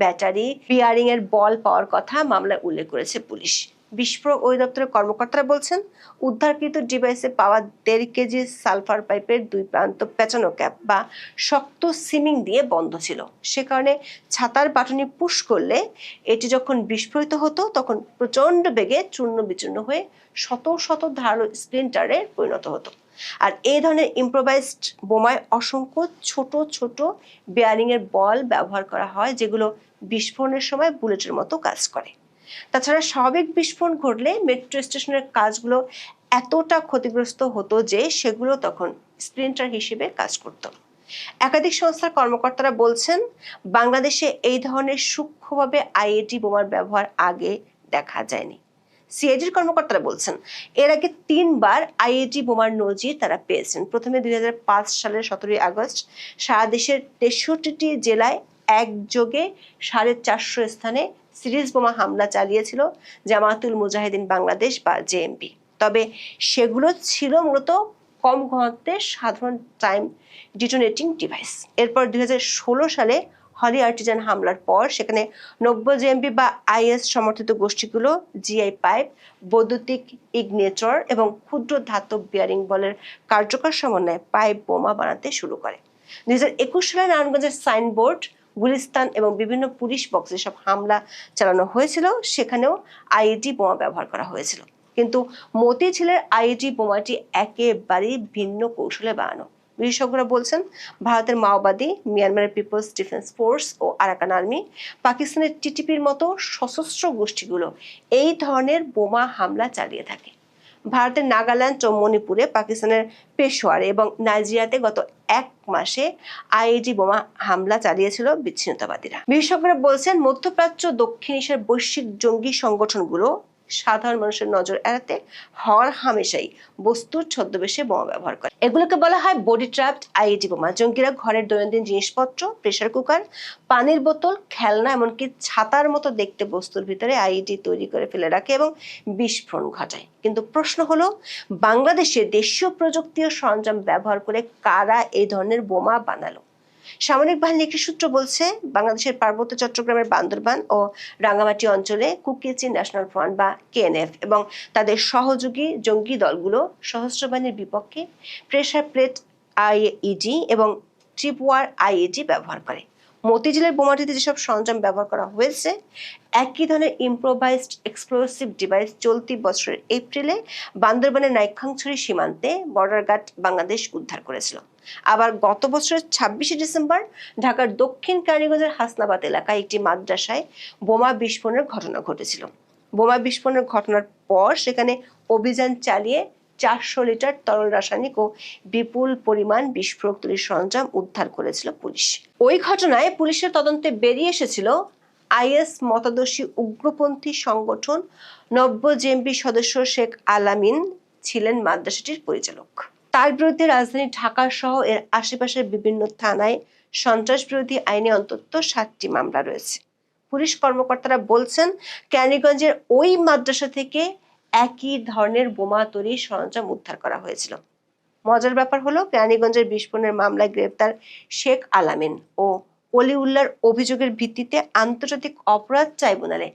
ব্যাটারি, বিয়ারিং এর বল পাওয়ার কথা মামলায় উল্লেখ করেছে পুলিশ। বিস্ফোরক অধিদপ্তরের কর্মকর্তারা বলছেন, উদ্ধারকৃত ডিভাইসে পাওয়া 1.5 কেজি সালফার পাইপের দুই প্রান্ত পেঁচানো ক্যাপ বা শক্ত সিমিং দিয়ে বন্ধ ছিল। সে কারণে ছাতার বাটনে পুশ করলে এটি যখন বিস্ফোরিত হতো তখন প্রচন্ড বেগে চূর্ণ বিচূর্ণ হয়ে শত শত ধারালো স্প্লিন্টারে পরিণত হতো। আর এই ধরনের ইম্প্রোভাইজড বোমায় অসংখ্য ছোট ছোট বেয়ারিং এর বল ব্যবহার করা হয়, যেগুলো বিস্ফোরণের সময় বুলেটের মতো কাজ করে। তাছাড়া স্বাভাবিক বিস্ফোরণ ঘটলে মেট্রো স্টেশনের কাজগুলো এতটা ক্ষতিগ্রস্ত হতো যে সেগুলো তখন স্প্লিন্টার হিসেবে কাজ করত। একাধিক সংস্থার কর্মকর্তারা বলছেন, বাংলাদেশে এই ধরনের সূক্ষ্মভাবে আইইডি বোমার ব্যবহার আগে দেখা যায়নি। সিআইডির কর্মকর্তারা বলছেন, এর আগে 3 বার আইইডি বোমার নজির তারা পেয়েছেন। প্রথমে 2005 সালের 17 আগস্ট সারা দেশের 63টি জেলায় একযোগে 450 স্থানে সিরিজ বোমা হামলা চালিয়েছিল জামায়াতুল মুজাহিদিন বাংলাদেশ বা জেএমবি। তবে সেগুলো ছিল মূলত কম ঘনত্বের সাধারণ টাইম ডিটোনেটিং ডিভাইস। এরপর 2016 সালে হলি আর্টিজান হামলার পর সেখানে 90 জেএমবি বা আইএস সমর্থিত গোষ্ঠীগুলো জিআই পাইপ, বৈদ্যুতিক ইগনেটর এবং ক্ষুদ্র ধাতব বিয়ারিং বলের কার্যকর সমন্বয়ে পাইপ বোমা বানাতে শুরু করে। 2021 সালে নারায়ণগঞ্জের সাইনবোর্ড, গুলিস্তান এবং বিভিন্ন পুলিশ বক্সে সব হামলা চালানো হয়েছিল, সেখানেও আইইডি বোমা ব্যবহার করা হয়েছিল। কিন্তু মতিঝিলের আইইডি বোমাটি একেবারেই ভিন্ন কৌশলে বানানো। বিশেষজ্ঞরা বলছেন, ভারতের মাওবাদী, মিয়ানমারের পিপলস ডিফেন্স ফোর্স ও আরাকান আর্মি, পাকিস্তানের টিটিপির মতো সশস্ত্র গোষ্ঠীগুলো এই ধরনের বোমা হামলা চালিয়ে থাকে। ভারতের নাগাল্যান্ড ও মণিপুরে, পাকিস্তানের পেশোয়ারে এবং নাইজেরিয়াতে গত 1 মাসে আইইডি বোমা হামলা চালিয়েছিল বিচ্ছিন্নতাবাদীরা। বিশেষজ্ঞরা বলছেন, মধ্যপ্রাচ্য, দক্ষিণ এশিয়ার বৈশ্বিক জঙ্গি সংগঠনগুলো সাধারণ মানুষের নজর এড়াতে হর হামেশাই বস্তুর ছদ্মবেশে বোমা ব্যবহার করে। এগুলোকে বলা হয় বডি ট্র্যাপড আইইডি বোমা। জঙ্গিরা ঘরের দৈনন্দিন জিনিসপত্র, প্রেসার কুকার, পানির বোতল, খেলনা, এমনকি ছাতার মতো দেখতে বস্তুর ভিতরে আইইডি তৈরি করে ফেলে রাখে এবং বিস্ফোরণ ঘটায়। কিন্তু প্রশ্ন হলো, বাংলাদেশে দেশীয় প্রযুক্তি ও সরঞ্জাম ব্যবহার করে কারা এই ধরনের বোমা বানালো? সামরিক বাহিনীর একটি সূত্র বলছে, বাংলাদেশের পার্বত্য চট্টগ্রামের বান্দরবান ও রাঙ্গামাটি অঞ্চলে কুকিচি ন্যাশনাল ফ্রন্ট বা কেএনএফ এবং তাদের সহযোগী জঙ্গি দলগুলো সশস্ত্র বাহিনীর বিপক্ষে প্রেসার প্লেট আইইডি এবং ট্রিপওয়ার আইইডি ব্যবহার করে। মতিঝিলের বোমাটিতে যেসব সরঞ্জাম ব্যবহার করা হয়েছে, একই ধরনের ইম্প্রোভাইজড এক্সপ্লোসিভ ডিভাইস চলতি বছরের এপ্রিলে বান্দরবানের নাইক্ষ্যংছড়ি সীমান্তে বর্ডার গার্ড বাংলাদেশ উদ্ধার করেছিল। আবার গত বছরের 26শে ডিসেম্বর ঢাকার দক্ষিণ কেরানীগঞ্জের হাসনাবাদ এলাকায় একটি মাদ্রাসায় বোমা বিস্ফোরণের ঘটনা ঘটেছিল। বোমা বিস্ফোরণের ঘটনার পর সেখানে অভিযান চালিয়ে 400 লিটার তরল রাসায়নিক ও বিপুল পরিমাণ বিস্ফোরক তৈরির সরঞ্জাম উদ্ধার করেছিল পুলিশ। ওই ঘটনায় পুলিশের তদন্তে বেরিয়ে এসেছিল, আইএস মতাদর্শী উগ্রপন্থী সংগঠন নব্য জেএমবি সদস্য শেখ আলামিন ছিলেন মাদ্রাসাটির পরিচালক। তার বিরুদ্ধে রাজধানী ঢাকা সহ এর আশেপাশের বিভিন্ন থানায় সন্ত্রাস বিরোধী আইনে অন্তত 7টি মামলা রয়েছে। পুলিশ কর্মকর্তারা বলছেন, কেরানীগঞ্জের ওই মাদ্রাসা থেকে একই ধরনের বোমা তৈরির সরঞ্জাম উদ্ধার করা হয়েছিল। মজার ব্যাপার হলো, কেরানীগঞ্জের বিস্ফোরণের মামলায় গ্রেপ্তার শেখ আলামিন ও অলিউল্লাহর অভিযোগের ভিত্তিতে আন্তর্জাতিক অপরাধ ট্রাইব্যুনালে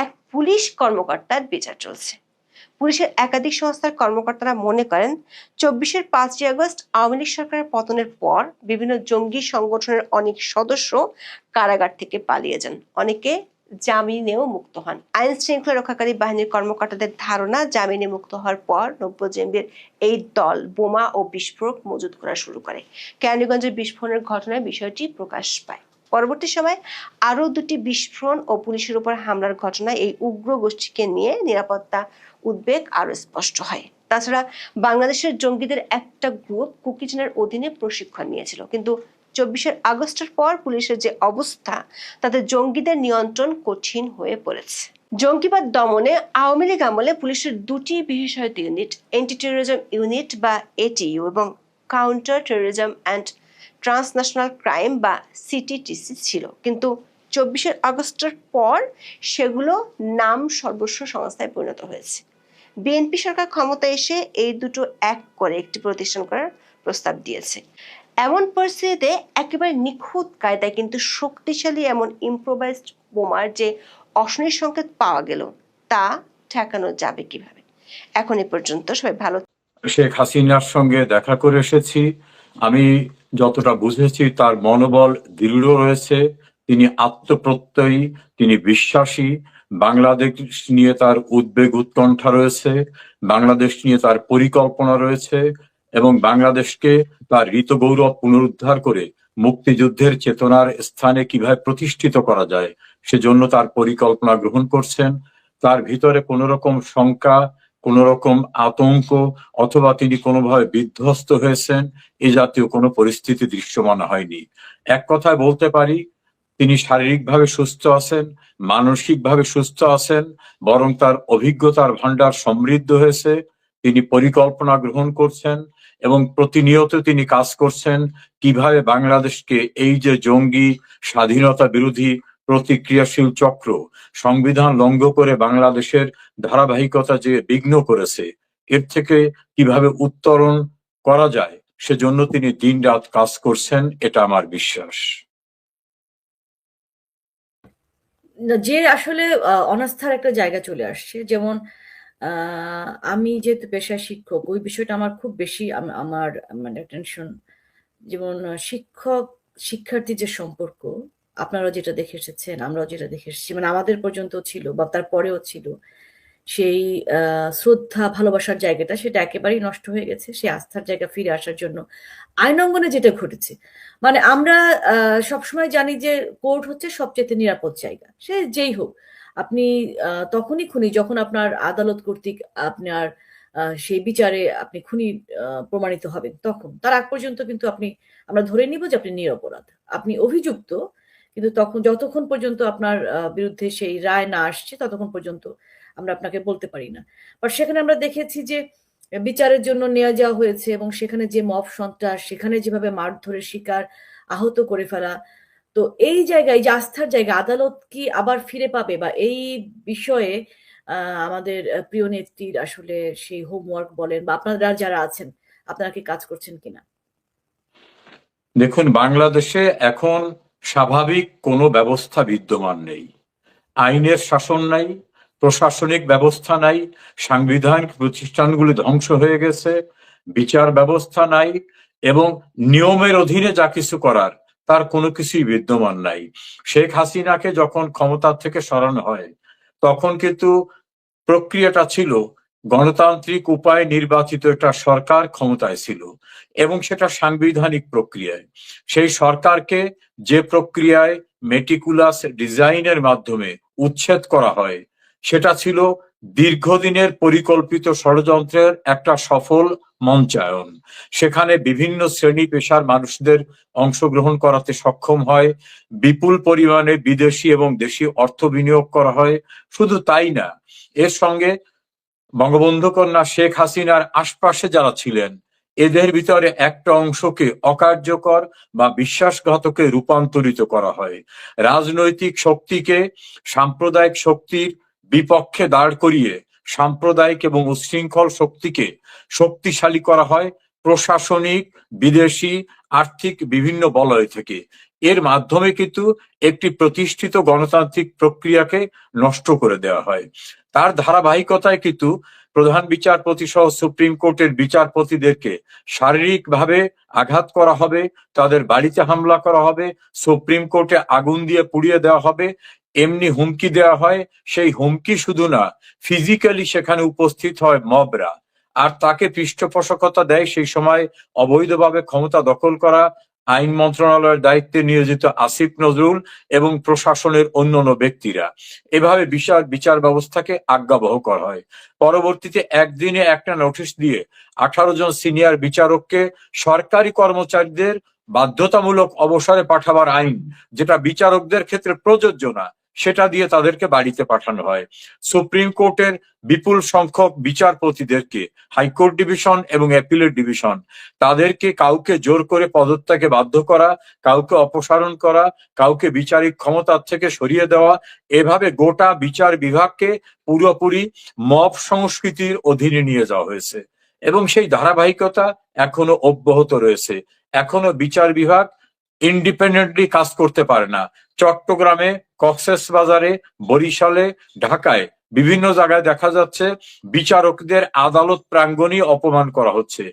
এক পুলিশ কর্মকর্তার বিচার চলছে। পুলিশের একাধিক সংস্থার কর্মকর্তারা মনে করেন, 24-এর 5ই আগস্ট আওয়ামী লীগ সরকারের পতনের পর বিভিন্ন জঙ্গি সংগঠনের অনেক সদস্য কারাগার থেকে পালিয়ে যান, অনেকে জামিনেও মুক্ত হন। আইন শৃঙ্খলা রক্ষাকারী বাহিনীর কর্মকর্তাদের ধারণা, জামিনে মুক্ত হওয়ার পর নব্য জেএমবির এই দল বোমা ও বিস্ফোরক মজুত করা শুরু করে। কেরানীগঞ্জের বিস্ফোরণের ঘটনায় বিষয়টি প্রকাশ পায়। পরবর্তী সময়ে আরো 2টি বিস্ফোরণ ও পুলিশের উপর হামলার ঘটনায় এই উগ্র গোষ্ঠীকে নিয়ে নিরাপত্তা উদ্বেগ আরো স্পষ্ট হয়। তাছাড়া বাংলাদেশের জঙ্গিদের একটা গ্রুপ কুকিচনের অধীনে প্রশিক্ষণ নিয়েছিল, কিন্তু 24শে আগস্টের পর পুলিশের যে অবস্থা, তাতে জঙ্গিদের নিয়ন্ত্রণ কঠিন হয়ে পড়েছে। জঙ্গিবাদ দমনে আওয়ামী লীগ আমলে পুলিশের 2টি বিশেষায়িত ইউনিট, অ্যান্টি টেরোরিজম ইউনিট বা এটিইউ এবং counter terrorism and transnational crime বা সিটিটিসি ছিল, কিন্তু 24শে আগস্টের পর সেগুলো নাম সর্বস্ব সংস্থায় পরিণত হয়েছে। বিএনপি সরকার ক্ষমতায় এসে এই দুটো এক করে একটি প্রতিষ্ঠান করার প্রস্তাব দিয়েছে। এমন পরিস্থিতিতে একেবারে নিখুঁত কায়দায় কিন্তু শক্তিশালী এমন ইম্প্রোভাইজড বোমার যে অশনি সংকেত পাওয়া গেল, তা ঠেকানো যাবে কিভাবে? এখন এ পর্যন্ত সবাই ভালো। শেখ হাসিনার সঙ্গে দেখা করে এসেছি। আমি যতটা বুঝেছি, তার মনোবল দৃঢ় রয়েছে, তিনি আত্মপ্রত্যয়ী, তিনি বিশ্বাসী। বাংলাদেশ নিয়ে তার উদ্বেগ উৎকণ্ঠা রয়েছে, বাংলাদেশ নিয়ে তার পরিকল্পনা রয়েছে এবং বাংলাদেশকে তার ঋতগৌরব পুনরুদ্ধার করে মুক্তিযুদ্ধের চেতনার স্থানে কিভাবে প্রতিষ্ঠিত করা যায় সেজন্য তার পরিকল্পনা গ্রহণ করছেন। তার ভিতরে কোনো রকম শঙ্কা, কোন রকম আতঙ্ক অথবা তিনি কোনোভাবে বিধ্বস্ত হয়েছেন এ জাতীয় কোনো পরিস্থিতি দৃশ্যমান হয়নি। এক কথায় বলতে পারি, তিনি শারীরিকভাবে সুস্থ আছেন, মানসিকভাবে সুস্থ আছেন, বরং তার অভিজ্ঞতার ভান্ডার সমৃদ্ধ হয়েছে। তিনি পরিকল্পনা গ্রহণ করছেন এবং প্রতিনিয়ত তিনি কাজ করছেন কিভাবে বাংলাদেশকে এই যে জঙ্গি স্বাধীনতা বিরোধী প্রতিক্রিয়াশীল চক্র সংবিধান লঙ্ঘ করে বাংলাদেশের ধারাবাহিকতা যে বিঘ্ন করেছে, এর থেকে কিভাবে উত্তরণ করা যায় সেজন্য তিনি দিনরাত কাজ করছেন, এটা আমার বিশ্বাস। যে আসলে অনাস্থার একটা জায়গা চলে আসছে, যেমন আমি যেহেতু পেশায় শিক্ষক, ওই বিষয়টা আমার খুব বেশি আমার মানে টেনশন। যেমন শিক্ষক শিক্ষার্থী যে সম্পর্ক, আপনারাও যেটা দেখে এসেছেন, আমরাও যেটা দেখে এসেছি, মানে আমাদের পর্যন্ত ছিল বা তার পরেও ছিল, সেই শ্রদ্ধা ভালোবাসার জায়গাটা সেটা একেবারেই নষ্ট হয়ে গেছে। সেই আস্থার জায়গা ফিরে আসার জন্য আইন অঙ্গনে যেটা ঘটেছে, মানে আমরা সবসময় জানি যে কোর্ট হচ্ছে সবচেয়ে নিরাপদ জায়গা, সে যেই হোক। আপনি তখনই খুনি যখন আপনার আদালত কর্তৃক আপনার সেই বিচারে আপনি খুনি প্রমাণিত হবেন, তখন। তার আগ পর্যন্ত কিন্তু আমরা ধরে নিব যে আপনি নিরপরাধ, আপনি অভিযুক্ত, কিন্তু তখন যতক্ষণ পর্যন্ত আপনার বিরুদ্ধে সেই রায় না আসছে ততক্ষণ পর্যন্ত আমরা আপনাকে বলতে পারি না। বাট সেখানে আমরা দেখেছি যে বিচারের জন্য নিয়ে যাওয়া হয়েছে এবং সেখানে যে মব সন্ত্রাস, সেখানে যেভাবে মারধরের শিকার, আহত করে ফেলা। তো এই জায়গায় যে আস্থার জায়গা, আদালত কি আবার ফিরে পাবে, বা এই বিষয়ে আমাদের প্রিয় নেত্রীর আসলে সেই হোমওয়ার্ক বলেন, বা আপনারা যারা আছেন আপনারা কি কাজ করছেন কিনা? দেখুন, বাংলাদেশে এখন স্বাভাবিক কোনো ব্যবস্থা বিদ্যমান নেই। আইনের শাসন নাই, প্রশাসনিক ব্যবস্থা নাই, সাংবিধানিক প্রতিষ্ঠানগুলি ধ্বংস হয়ে গেছে, বিচার ব্যবস্থা নাই, এবং নিয়মের অধীনে যা কিছু করার তার কোনো কিছুই বিদ্যমান নাই। শেখ হাসিনাকে যখন ক্ষমতা থেকে সরানো হয় তখন কিন্তু প্রক্রিয়াটা ছিল গণতান্ত্রিক উপায়ে নির্বাচিত একটা সরকার ক্ষমতায় ছিল, এবং সেটা সাংবিধানিক প্রক্রিয়ায়। সেই সরকারকে যে প্রক্রিয়ায় মেটিকুলাস ডিজাইনের মাধ্যমে উচ্ছেদ করা হয়, সেটা ছিল দীর্ঘদিনের পরিকল্পিত ষড়যন্ত্রের একটা সফল মঞ্চায়ন। সেখানে বিভিন্ন শ্রেণী পেশার মানুষদের অংশগ্রহণ করাতে সক্ষম হয়, বিপুল পরিমাণে বিদেশি এবং দেশি অর্থ বিনিয়োগ করা হয়। শুধু তাই না, এর সঙ্গে বঙ্গবন্ধু কন্যা শেখ হাসিনার আশপাশে যারা ছিলেন এদের ভিতরে একটা অংশকে অকার্যকর বা বিশ্বাসঘাতকে রূপান্তরিত করা হয়। রাজনৈতিক শক্তিকে সাম্প্রদায়িক শক্তির বিপক্ষে দাঁড় করিয়ে সাম্প্রদায়িক এবং উচ্ছৃঙ্খল শক্তিকে শক্তিশালী করা হয় প্রশাসনিক, বিদেশি, আর্থিক বিভিন্ন বলয় থেকে। এর মাধ্যমে কিন্তু একটি প্রতিষ্ঠিত গণতান্ত্রিক প্রক্রিয়াকে নষ্ট করে দেওয়া হয়। তার ধারাবাহিকতায় কিন্তু প্রধান বিচারপতি সহ সুপ্রিম কোর্টের বিচারপতিদেরকে শারীরিকভাবে আঘাত করা হবে, তাদের বাড়িতে হামলা করা হবে, সুপ্রিম কোর্টে আগুন দিয়ে পুড়িয়ে দেওয়া হবে, এমনি হুমকি দেওয়া হয়। সেই হুমকি শুধু না, ফিজিক্যালি সেখানে উপস্থিত হয় মবরা, আর তাকে পৃষ্ঠপোষকতা দেয় সেই সময় অবৈধভাবে ক্ষমতা দখল করা আইন মন্ত্রণালয়ের দায়িত্বে নিয়োজিত আসিফ নজরুল এবং প্রশাসনের অন্যান্য ব্যক্তিরা। এভাবে বিচার ব্যবস্থাকে আজ্ঞাবহ করা হয়। পরবর্তীতে একদিনে একটা নোটিশ দিয়ে 18 জন সিনিয়র বিচারককে সরকারি কর্মচারীদের বাধ্যতামূলক অবসরে পাঠাবার আইন, যেটা বিচারকদের ক্ষেত্রে প্রযোজ্য না, সেটা দিয়ে তাদেরকে বাড়িতে পাঠানো হয়। সুপ্রিম কোর্টের বিপুল সংখ্যক বিচারপতিদেরকে, হাইকোর্ট ডিভিশন এবং অ্যাপিলেট ডিভিশন, তাদেরকে কাউকে জোর করে পদত্যাগে বাধ্য করা, কাউকে অপসারণ করা, কাউকে বিচারিক ক্ষমতার থেকে সরিয়ে দেওয়া, এভাবে গোটা বিচার বিভাগকে পুরোপুরি মব সংস্কৃতির অধীনে নিয়ে যাওয়া হয়েছে, এবং সেই ধারাবাহিকতা এখনো অব্যাহত রয়েছে। এখনো বিচার বিভাগ ইন্ডিপেন্ডেন্টলি কাজ করতে পারে না। চট্টগ্রামে, কক্সবাজারে, বরিশালে, ঢাকায় বিভিন্ন জায়গায় দেখা যাচ্ছে বিচারকদের আদালত প্রাঙ্গণে অপমান করা হচ্ছে।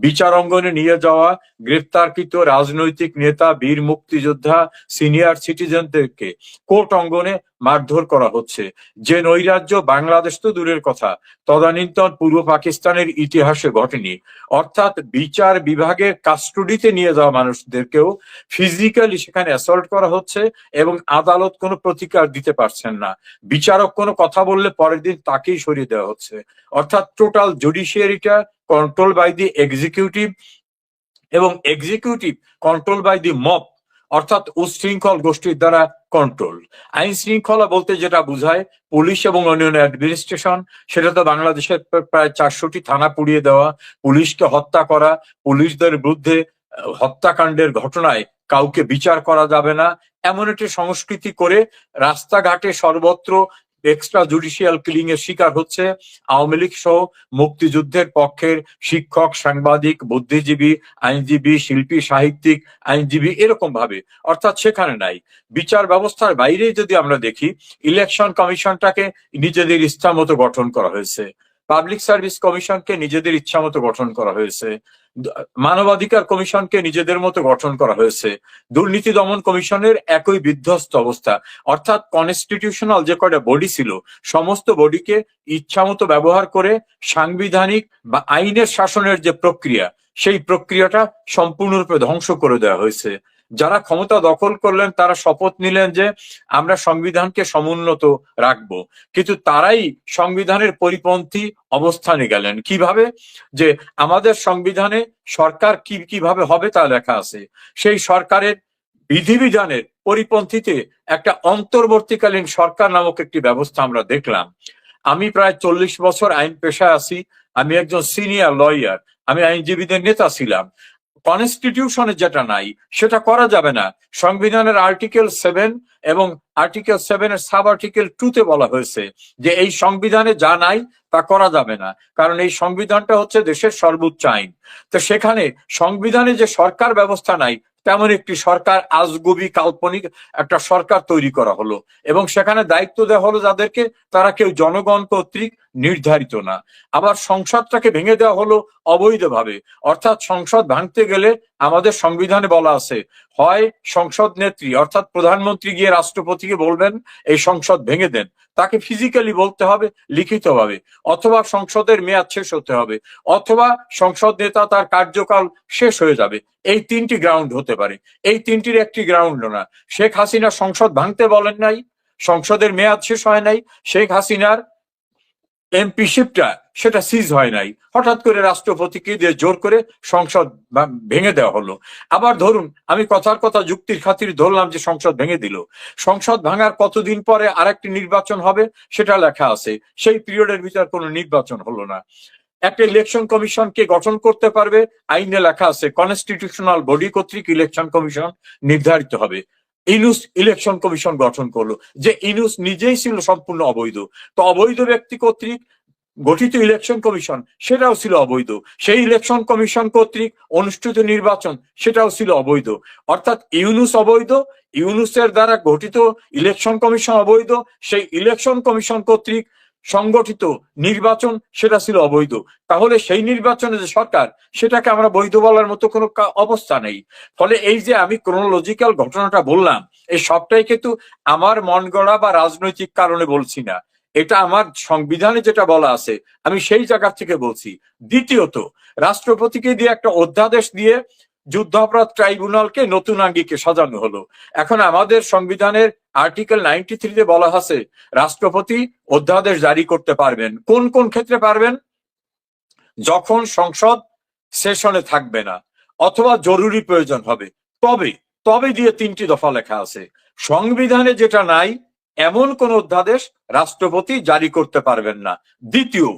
বিচার অঙ্গনে নিয়ে যাওয়া গ্রেপ্তারকৃত রাজনৈতিক নেতা, বীর মুক্তিযোদ্ধা, সিনিয়র সিটিজেনদেরকে কোর্ট অঙ্গনে মারধর করা হচ্ছে। যে নৈরাজ্য বাংলাদেশ তো দূরের কথা, তদানীন্তন পূর্ব পাকিস্তানের ইতিহাসে ঘটেনি। অর্থাৎ বিচার বিভাগের কাস্টডিতে নিয়ে যাওয়া মানুষদেরকেও ফিজিক্যালি সেখানে অ্যাসল্ট করা হচ্ছে, এবং আদালত কোনো প্রতিকার দিতে পারছেন না। বিচারক কোনো কথা বললে পরের দিন তাকেই সরিয়ে দেওয়া হচ্ছে। অর্থাৎ টোটাল জুডিশিয়ারিটা কন্ট্রোল বাই দি এক্সিকিউটিভ, এবং executive control by the mob, অর্থাৎ উচ্ছৃঙ্খল গোষ্ঠীর দ্বারা কন্ট্রোল। আইন শৃঙ্খলা বলতে যেটা বোঝায় পুলিশ এবং অন্যান্য অ্যাডমিনিস্ট্রেশন, সেটা তো বাংলাদেশের প্রায় 400টি থানা পুড়িয়ে দেওয়া, পুলিশকে হত্যা করা, পুলিশদের বিরুদ্ধে হত্যাকাণ্ডের ঘটনায় কাউকে বিচার করা যাবে না, এমন একটি সংস্কৃতি করে রাস্তাঘাটে সর্বত্র এক্সট্রা জুডিশিয়াল কিলিং এর শিকার হচ্ছে আওয়ামী লীগ সহ মুক্তিযুদ্ধের পক্ষের শিক্ষক, সাংবাদিক, বুদ্ধিজীবী, আইনজীবী, শিল্পী, সাহিত্যিক, আইনজীবী, এরকম ভাবে। অর্থাৎ সেখানে নাই। বিচার ব্যবস্থার বাইরে যদি আমরা দেখি, ইলেকশন কমিশনটাকে নিজেদের ইচ্ছা মতো গঠন করা হয়েছে। পাবলিক সার্ভিস কমিশনকে নিজেদের ইচ্ছা মতো গঠন করা হয়েছে, মানবাধিকার কমিশনকে নিজেদের মতো গঠন করা হয়েছে, দুর্নীতি দমন কমিশনের একই বিধ্বস্ত অবস্থা। অর্থাৎ কনস্টিটিউশনাল যে কয়টা বডি ছিল সমস্ত বডিকে ইচ্ছা মতো ব্যবহার করে সাংবিধানিক বা আইনের শাসনের যে প্রক্রিয়া সেই প্রক্রিয়াটা সম্পূর্ণরূপে ধ্বংস করে দেওয়া হয়েছে। যারা ক্ষমতা দখল করলেন তারা শপথ নিলেন যে আমরা সংবিধানকে সমুন্নত রাখবো, কিন্তু তারাই সংবিধানের পরিপন্থী অবস্থানে গেলেন। কিভাবে? যে আমাদের সংবিধানে সরকার কিভাবে হবে তা লেখা আছে, সেই সরকারের বিধিবিধানের পরিপন্থীতে একটা অন্তর্বর্তীকালীন সরকার নামক একটি ব্যবস্থা আমরা দেখলাম। আমি প্রায় 40 বছর আইন পেশায় আছি, আমি একজন সিনিয়র লয়ার, আমি আইনজীবীদের নেতা ছিলাম। কনস্টিটিউশনে যেটা নাই সেটা করা যাবে না। সংবিধানের আর্টিকেল 7 এবং আর্টিকেল 7 এর সাব আর্টিকেল 2 বলা হয়েছে যে এই সংবিধানে যা নাই তা করা যাবে না, কারণ এই সংবিধানটা হচ্ছে দেশের সর্বোচ্চ আইন। তো সেখানে সংবিধানে যে সরকার ব্যবস্থা নাই তেমন একটি সরকার, আজগুবি কাল্পনিক একটা সরকার তৈরি করা হলো এবং সেখানে দায়িত্ব দেওয়া হলো যাদেরকে, তারা কেউ জনগণ কর্তৃক নির্ধারিত না। আবার সংসদটাকে ভেঙে দেওয়া হলো অবৈধভাবে। অর্থাৎ সংসদ ভাঙতে গেলে আমাদের সংবিধানে বলা আছে, হয় সংসদ নেত্রী অর্থাৎ প্রধানমন্ত্রী গিয়ে রাষ্ট্রপতিকে বলবেন এই সংসদ ভেঙে দেন, তাকে ফিজিক্যালি বলতে হবে লিখিতভাবে, অথবা সংসদের মেয়াদ শেষ হতে হবে, অথবা সংসদ নেতা তার কার্যকাল শেষ হয়ে যাবে। এই 3টি গ্রাউন্ড হতে পারে, এই 3টির একটি গ্রাউন্ড না। শেখ হাসিনা সংসদ ভাঙতে বলেন নাই, সংসদের মেয়াদ শেষ হয় নাই, শেখ হাসিনার এমপিশিপটা সেটা সিজ হয় নাই, হঠাৎ করে রাষ্ট্রপতিকে দিয়ে জোর করে সংসদ ভেঙে দেওয়া হলো। আবার ধরুন, আমি কথার কথা যুক্তির খাতির ধরলাম যে সংসদ ভেঙে দিল, সংসদ ভাঙার কতদিন পরে আরেকটি নির্বাচন হবে সেটা লেখা আছে, সেই পিরিয়ডের ভিতর কোনো নির্বাচন হলো না। একটা ইলেকশন কমিশনকে গঠন করতে পারবে, আইনে লেখা আছে কনস্টিটিউশনাল বডি কর্তৃক ইলেকশন কমিশন নির্ধারিত হবে। ইউনূস ইলেকশন কমিশন গঠন করলো, যে ইউনূস নিজেই ছিল সম্পূর্ণ অবৈধ। তো অবৈধ ব্যক্তি কর্তৃক গঠিত ইলেকশন কমিশন সেটাও ছিল অবৈধ, সেই ইলেকশন কমিশন কর্তৃক অনুষ্ঠিত নির্বাচন সেটাও ছিল অবৈধ। অর্থাৎ ইউনূস অবৈধ, ইউনূসের দ্বারা গঠিত ইলেকশন কমিশন অবৈধ, সেই ইলেকশন কমিশন কর্তৃক সংগঠিত নির্বাচন সেটা ছিল অবৈধ। তাহলে সেই নির্বাচনে যে সরকার, সেটাকে আমরা বৈধ বলার মতো কোনো অবস্থা নেই। ফলে এই যে আমি ক্রোনোলজিক্যাল ঘটনাটা বললাম, এই সবটাই কিন্তু আমার মন গড়া বা রাজনৈতিক কারণে বলছি না, এটা আমার সংবিধানে যেটা বলা আছে আমি সেই জায়গা থেকে বলছি। দ্বিতীয়ত, রাষ্ট্রপতিকে দিয়ে একটা অধ্যাদেশ দিয়ে যুদ্ধাপরাধ ট্রাইব্যুনালকে নতুন আঙ্গিকে সাজানো হলো। এখন আমাদের সংবিধানের আর্টিকেল 93 বলা আছে রাষ্ট্রপতি অধ্যাদেশ জারি করতে পারবেন। কোন কোন ক্ষেত্রে পারবেন? যখন সংসদ সেশনে থাকবে না অথবা জরুরি প্রয়োজন হবে, তবে দিয়ে 3টি দফা লেখা আছে। সংবিধানে যেটা নাই এমন কোন অধ্যাদেশ রাষ্ট্রপতি জারি করতে পারবেন না। দ্বিতীয়,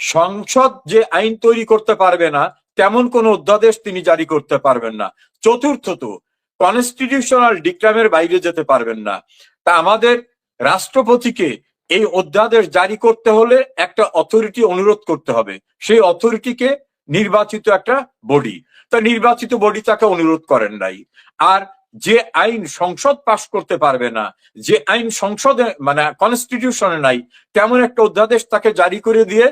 সংসদ যে আইন তৈরি করতে পারবে না তেমন কোন অধ্যাদেশ তিনি জারি করতে পারবেন না। চতুর্থত, কনস্টিটিউশনাল ডিক্রামের বাইরে যেতে পারবেন না। তা আমাদের রাষ্ট্রপতিকে এই অধ্যাদেশ জারি করতে হলে একটা অথরিটি অনুরোধ করতে হবে, সেই অথরিটিকে নির্বাচিত একটা বডি, তা নির্বাচিত বডি তাকে অনুরোধ করেন নাই। আর যে আইন সংসদ পাশ করতে পারবে না, যে আইন সংসদে মানে কনস্টিটিউশনে নাই, তেমন একটা অধ্যাদেশ তাকে জারি করে দিয়ে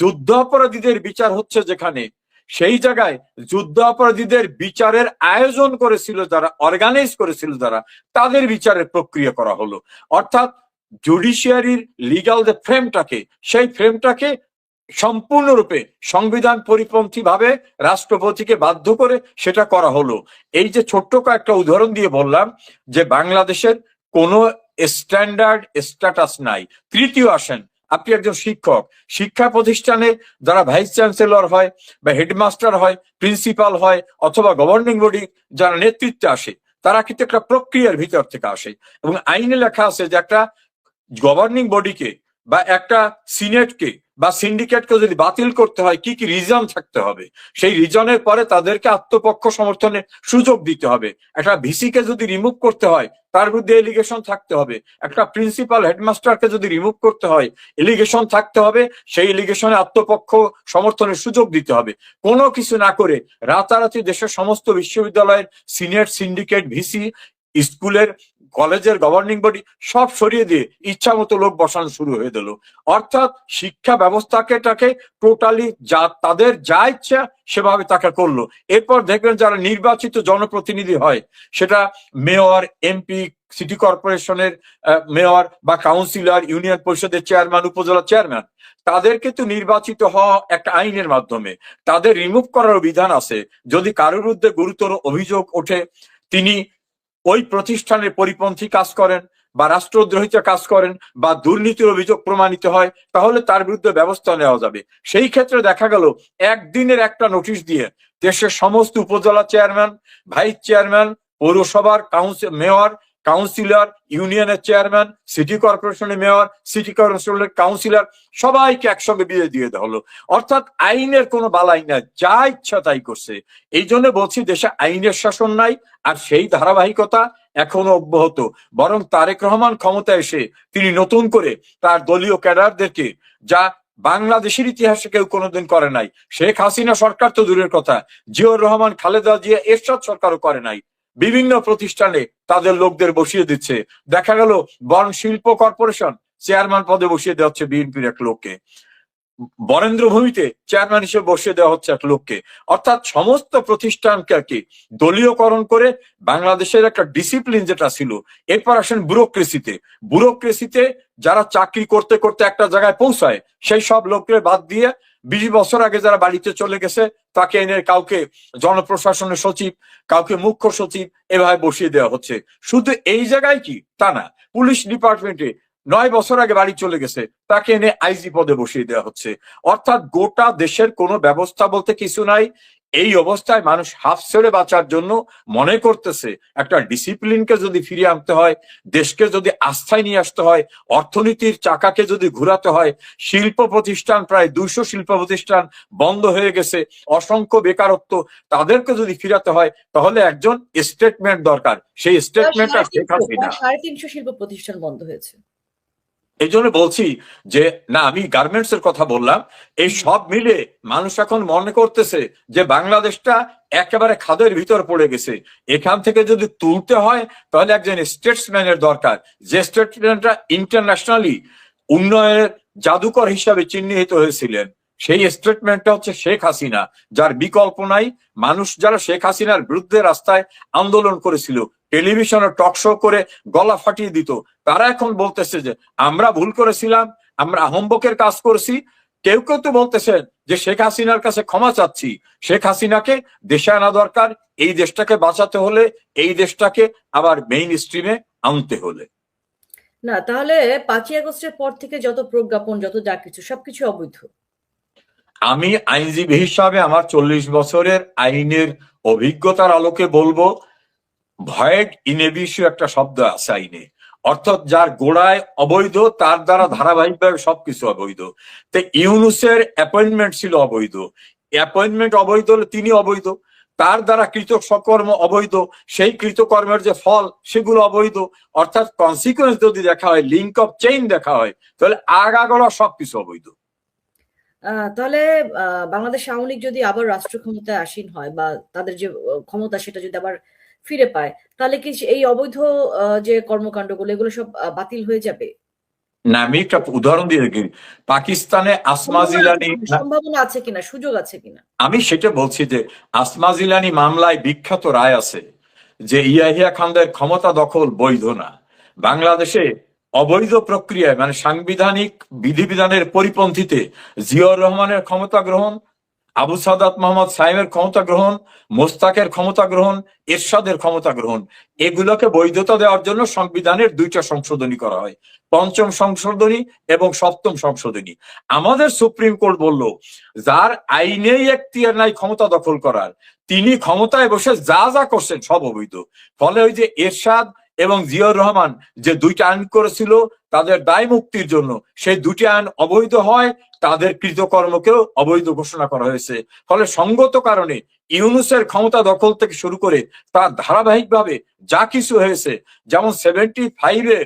যুদ্ধ অপরাধীদের বিচার হচ্ছে যেখানে, সেই জায়গায় যুদ্ধ অপরাধীদের বিচারের আয়োজন করেছিল যারা, অর্গানাইজ করেছিল যারা, তাদের বিচারের প্রক্রিয়া করা হলো। অর্থাৎ জুডিশিয়ারির লিগাল যে ফ্রেমটাকে, সেই ফ্রেমটাকে সম্পূর্ণরূপে সংবিধান পরিপন্থী ভাবে রাষ্ট্রপতিকে বাধ্য করে সেটা করা হলো। এই যে ছোট্ট কয়েকটা উদাহরণ দিয়ে বললাম যে বাংলাদেশের কোনো স্ট্যান্ডার্ড স্ট্যাটাস নাই। তৃতীয় আসেন, আপনি একজন শিক্ষক, শিক্ষা প্রতিষ্ঠানে যারা ভাইস চ্যান্সেলর হয় বা হেডমাস্টার হয়, প্রিন্সিপাল হয়, অথবা গভর্নিং বডি যারা নেতৃত্বে আসে, তারা কিন্তু একটা প্রক্রিয়ার ভিতর থেকে আসে এবং আইনে লেখা আছে যে একটা গভর্নিং বডিকে বা একটা সিনেটকে বা সিন্ডিকেটকে যদি বাতিল করতে হয় কি কি রিজন থাকতে হবে, সেই রিজনের পরে তাদেরকে আত্মপক্ষ সমর্থনের সুযোগ দিতে হবে। একটা ভিসিকে যদি রিমুভ করতে হয় তার বিরুদ্ধে এলিগেশন থাকতে হবে। একটা প্রিন্সিপাল হেডমাস্টারকে যদি রিমুভ করতে হয় এলিগেশন থাকতে হবে, সেই এলিগেশনে আত্মপক্ষ সমর্থনের সুযোগ দিতে হবে। কোনো কিছু না করে রাতারাতি দেশের সমস্ত বিশ্ববিদ্যালয়ের সিনেট, সিন্ডিকেট, ভিসি, স্কুলের কলেজের গভর্নিং বডি সব সরিয়ে দিয়ে ইচ্ছা মতো লোক বসানো শুরু হয়ে দিল। অর্থাৎ শিক্ষা ব্যবস্থাকে টোটালি তাদের যা ইচ্ছা সেভাবে তাকে করলো। এরপর দেখবেন যারা নির্বাচিত জনপ্রতিনিধি হয়, সেটা মেয়র, এমপি, সিটি কর্পোরেশনের মেয়র বা কাউন্সিলর, ইউনিয়ন পরিষদের চেয়ারম্যান, উপজেলা চেয়ারম্যান, তাদেরকে তো নির্বাচিত হওয়া একটা আইনের মাধ্যমে। তাদের রিমুভ করার বিধান আছে। যদি কারোর বিরুদ্ধে গুরুতর অভিযোগ ওঠে, তিনি ওই প্রতিষ্ঠানের পরিপন্থী কাজ করেন বা রাষ্ট্রদ্রোহিতা কাজ করেন বা দুর্নীতির অভিযোগ প্রমাণিত হয়, তাহলে তার বিরুদ্ধে ব্যবস্থা নেওয়া যাবে। সেই ক্ষেত্রে দেখা গেল একদিনের একটা নোটিশ দিয়ে দেশের সমস্ত উপজেলা চেয়ারম্যান, ভাইস চেয়ারম্যান, পৌরসভার মেয়র, কাউন্সিলর, ইউনিয়নের চেয়ারম্যান, সিটি কর্পোরেশনের মেয়র, সিটি কর্পোরেশনের কাউন্সিলর সবাইকে একসঙ্গে বিয়ে দিয়ে দেওয়া হলো। অর্থাৎ আইনের কোনো বালাই নাই, যা ইচ্ছা তাই করছে। এই জন্য বলছি দেশে আইনের শাসন নাই, আর সেই ধারাবাহিকতা এখনো অব্যাহত। বরং তারেক রহমান ক্ষমতা এসে তিনি নতুন করে তার দলীয় ক্যাডারদেরকে, যা বাংলাদেশের ইতিহাসে কেউ কোনোদিন করে নাই, শেখ হাসিনা সরকার তো দূরের কথা, জিয়াউর রহমান, খালেদা জিয়া, এরশাদ সরকারও করে নাই, বিভিন্ন প্রতিষ্ঠানে তাদের লোকদের বসিয়ে দিচ্ছে। দেখা গেল বন শিল্প কর্পোরেশন চেয়ারম্যান পদে বসিয়ে দেওয়া হচ্ছে বিএনপির এক লোককে, বরেন্দ্র ভূমিতে চেয়ারম্যান হিসেবে বসিয়ে দেওয়া হচ্ছে এক লোককে। অর্থাৎ সমস্ত প্রতিষ্ঠানকে আর কি দলীয়করণ করে বাংলাদেশের একটা ডিসিপ্লিন যেটা ছিল। এরপর আসেন ব্যুরোক্রেসিতে যারা চাকরি করতে করতে একটা জায়গায় পৌঁছায়, সেই সব লোকদের বাদ দিয়ে 20 বছর আগে যারা বাড়িতে চলে গেছে তাকে এনে কাউকে জনপ্রশাসনের সচিব, কাউকে মুখ্য সচিব এভাবে বসিয়ে দেওয়া হচ্ছে। শুধু এই জায়গায় কি তা না, পুলিশ ডিপার্টমেন্টে 9 বছর আগে বাড়ি চলে গেছে তাকে এনে আইজি পদে বসিয়ে দেওয়া হচ্ছে। অর্থাৎ গোটা দেশের কোনো ব্যবস্থা বলতে কিছু নাই। এই অবস্থায় মানুষ হাফ ছেড়ে বাঁচার জন্য মনে করতেছে একটা ডিসিপ্লিনকে যদি ফিরিয়ে আনতে হয়, দেশকে যদি আস্থায় নিয়ে আসতে হয়, অর্থনীতির চাকাকে যদি ঘুরাতে হয়, শিল্প প্রতিষ্ঠান প্রায় 200 শিল্প প্রতিষ্ঠান বন্ধ হয়ে গেছে, অসংখ্য বেকারত্ব, তাদেরকে যদি ফিরাতে হয় তাহলে একজন স্টেটমেন্ট দরকার। সেই স্টেটমেন্টটা শেখ হাসিনা। 350 শিল্প প্রতিষ্ঠান বন্ধ হয়েছে। এই জন্য বলছি যে না, আমি গার্মেন্টস এর কথা বললাম। এই সব মিলে মানুষ এখন মনে করতেছে যে বাংলাদেশটা একেবারে খাদের ভিতর পড়ে গেছে। এখান থেকে যদি তুলতে হয় তাহলে একজন স্টেটসম্যানের দরকার, যে স্টেটসম্যানটা ইন্টারন্যাশনালি উন্নয়নের জাদুকর হিসাবে চিহ্নিত হয়েছিলেন। সেই স্টেটমেন্টটা হচ্ছে শেখ হাসিনা, যার বিকল্প নাই। মানুষ যারা শেখ হাসিনার বিরুদ্ধে রাস্তায় আন্দোলন করেছিল, টেলিভিশনে টক শো করে গলা ফাটিয়ে দিত, তারা এখন বলতেছে যে আমরা ভুল করেছিলাম, আমরা আহম্বকের কাজ করেছি। কেউ কেউ তো বলতেছেন যে শেখ হাসিনার কাছে ক্ষমা চাচ্ছি। শেখ হাসিনাকে দেশে আনা দরকার, এই দেশটাকে বাঁচাতে হলে, এই দেশটাকে আবার মেইন স্ট্রিমে আনতে হলে। না, তাহলে 5ই আগস্টের পর থেকে যত প্রজ্ঞাপন, যত যা কিছু সবকিছু অবৈধ। আমি আইনজীবী হিসাবে আমার 40 বছরের আইনের অভিজ্ঞতার আলোকে বলবো, ভয়েড ইনএবিশিও একটা শব্দ আছে আইনে। অর্থাৎ যার গোড়ায় অবৈধ তার দ্বারা ধারাবাহিকভাবে সবকিছু অবৈধ। তো ইউনূসের অ্যাপয়েন্টমেন্ট ছিল অবৈধ, অ্যাপয়েন্টমেন্ট অবৈধ হলে তিনি অবৈধ, তার দ্বারা কৃত সকর্ম অবৈধ, সেই কৃতকর্মের যে ফল সেগুলো অবৈধ। অর্থাৎ কনসিকুয়েন্স যদি দেখা হয়, লিঙ্ক অফ চেইন দেখা হয়, তাহলে আগাগোড়া সবকিছু অবৈধ। তাহলে বাংলাদেশ আওয়ামী লীগ যদি আবার রাষ্ট্র ক্ষমতায় আসীন হয় বা তাদের যে ক্ষমতা সেটা যদি আবার ফিরে পায়, তাহলে কি এই অবৈধ যে কর্মকাণ্ডগুলো এগুলো সব বাতিল হয়ে যাবে? না, আমি একটা উদাহরণ দিয়ে দেখি। পাকিস্তানে আসমা জিলানি, সম্ভাবনা আছে কিনা, সুযোগ আছে কিনা, আমি সেটা বলছি যে আসমা জিলানি মামলায় বিখ্যাত রায় আছে যে ইয়াহিয়া খানদের ক্ষমতা দখল বৈধ না। বাংলাদেশে অবৈধ প্রক্রিয়ায়, মানে সাংবিধানিক বিধিবিধানের পরিপন্থীতে জিয়াউর রহমানের ক্ষমতা গ্রহণ, আবু সাদাত মোহাম্মদ সাইমের ক্ষমতা গ্রহণ, মোস্তাকের ক্ষমতা গ্রহণ, এরশাদের ক্ষমতা গ্রহণ, এগুলোকে বৈধতা দেওয়ার জন্য সংবিধানের 2টা সংশোধনী করা হয়, 5ম সংশোধনী এবং 7ম সংশোধনী। আমাদের সুপ্রিম কোর্ট বলল যার আইনেই এখতিয়ার নাই ক্ষমতা দখল করার, তিনি ক্ষমতায় বসে যা যা করছেন সব অবৈধ। ফলে ওই যে এরশাদ এবং জিয়াউর রহমান যে 2টা আইন করেছিল তাদের দায় মুক্তির জন্য, সেই 2টি আইন অবৈধ হয়, তাদের কৃতকর্মকেও অবৈধ ঘোষণা করা হয়েছে। ফলে সঙ্গত কারণে ইউনূসের ক্ষমতা দখল থেকে শুরু করে তার ধারাবাহিকভাবে যা কিছু হয়েছে, যেমন 75-এ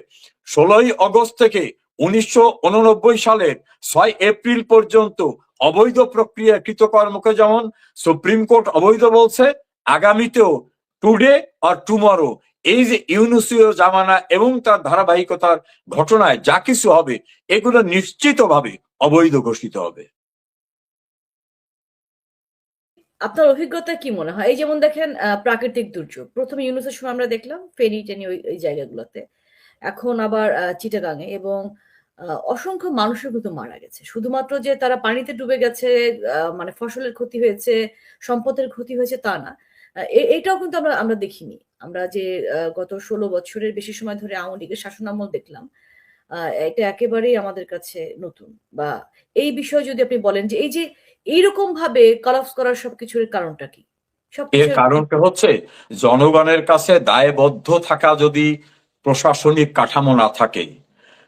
16ই আগস্ট থেকে 1989 সালের 6 এপ্রিল পর্যন্ত অবৈধ প্রক্রিয়া কৃতকর্মকে যেমন সুপ্রিম কোর্ট অবৈধ বলছে, আগামীতেও টুডে আর টুমরো এই যে ইউনূসীয় জামানা এবং তার ধারাবাহিকতার ঘটনায় যা কিছু হবে এগুলো নিশ্চিতভাবে অবৈধ ঘোষিত হবে। আপনার অভিজ্ঞতা কি মনে হয়? এই যেমন দেখেন প্রাকৃতিক দুর্যোগ প্রথমে ইউনূসের সময় আমরা দেখলাম ফেনী টেনি ওই জায়গাগুলোতে, এখন আবার চিটাগাঙে, এবং অসংখ্য মানুষের কিন্তু মারা গেছে। শুধুমাত্র যে তারা পানিতে ডুবে গেছে, মানে ফসলের ক্ষতি হয়েছে, সম্পদের ক্ষতি হয়েছে তা না। এটাও কিন্তু আমরা দেখিনি। আমরা যে গত 16 বছরের বেশি সময় ধরে আওয়ামী লীগের শাসনামল দেখলাম, এটা একেবারেই আমাদের কাছে নতুন। বা এই বিষয়ে যদি আপনি বলেন যে এই যে এইরকম ভাবে কলাপস করার সবকিছুর কারণটা কি? এর সবকিছু কারণটা হচ্ছে জনগণের কাছে দায়বদ্ধ থাকা যদি প্রশাসনিক কাঠামো না থাকে,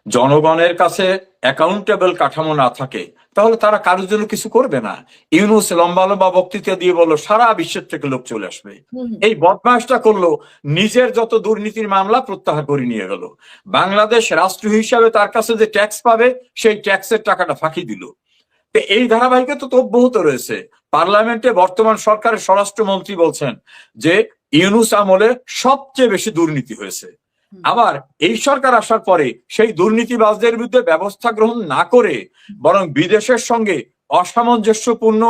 জনগণের কাছে অ্যাকাউন্টেবল কাঠামো না থাকে, তাহলে তারা কারোর জন্য কিছু করবে না। ইউনূস লম্বা লম্বা বক্তৃতা দিয়ে বললো সারা বিশ্বের থেকে লোক চলে আসবে। এই বদমাশটা করলো, নিজের যত দুর্নীতির মামলা প্রত্যাহার করে নিয়ে গেল। বাংলাদেশ রাষ্ট্র হিসাবে তার কাছে যে ট্যাক্স পাবে সেই ট্যাক্সের টাকাটা ফাঁকি দিল। তো এই ধারাবাহিকতা তো অব্যাহত রয়েছে। পার্লামেন্টে বর্তমান সরকারের স্বরাষ্ট্রমন্ত্রী বলছেন যে ইউনূস আমলে সবচেয়ে বেশি দুর্নীতি হয়েছে। আবার এই সরকার আসার পরে সেই দুর্নীতিবাজদের বিরুদ্ধে ব্যবস্থা গ্রহণ না করে বরং বিদেশের সঙ্গে অসামঞ্জস্যপূর্ণ,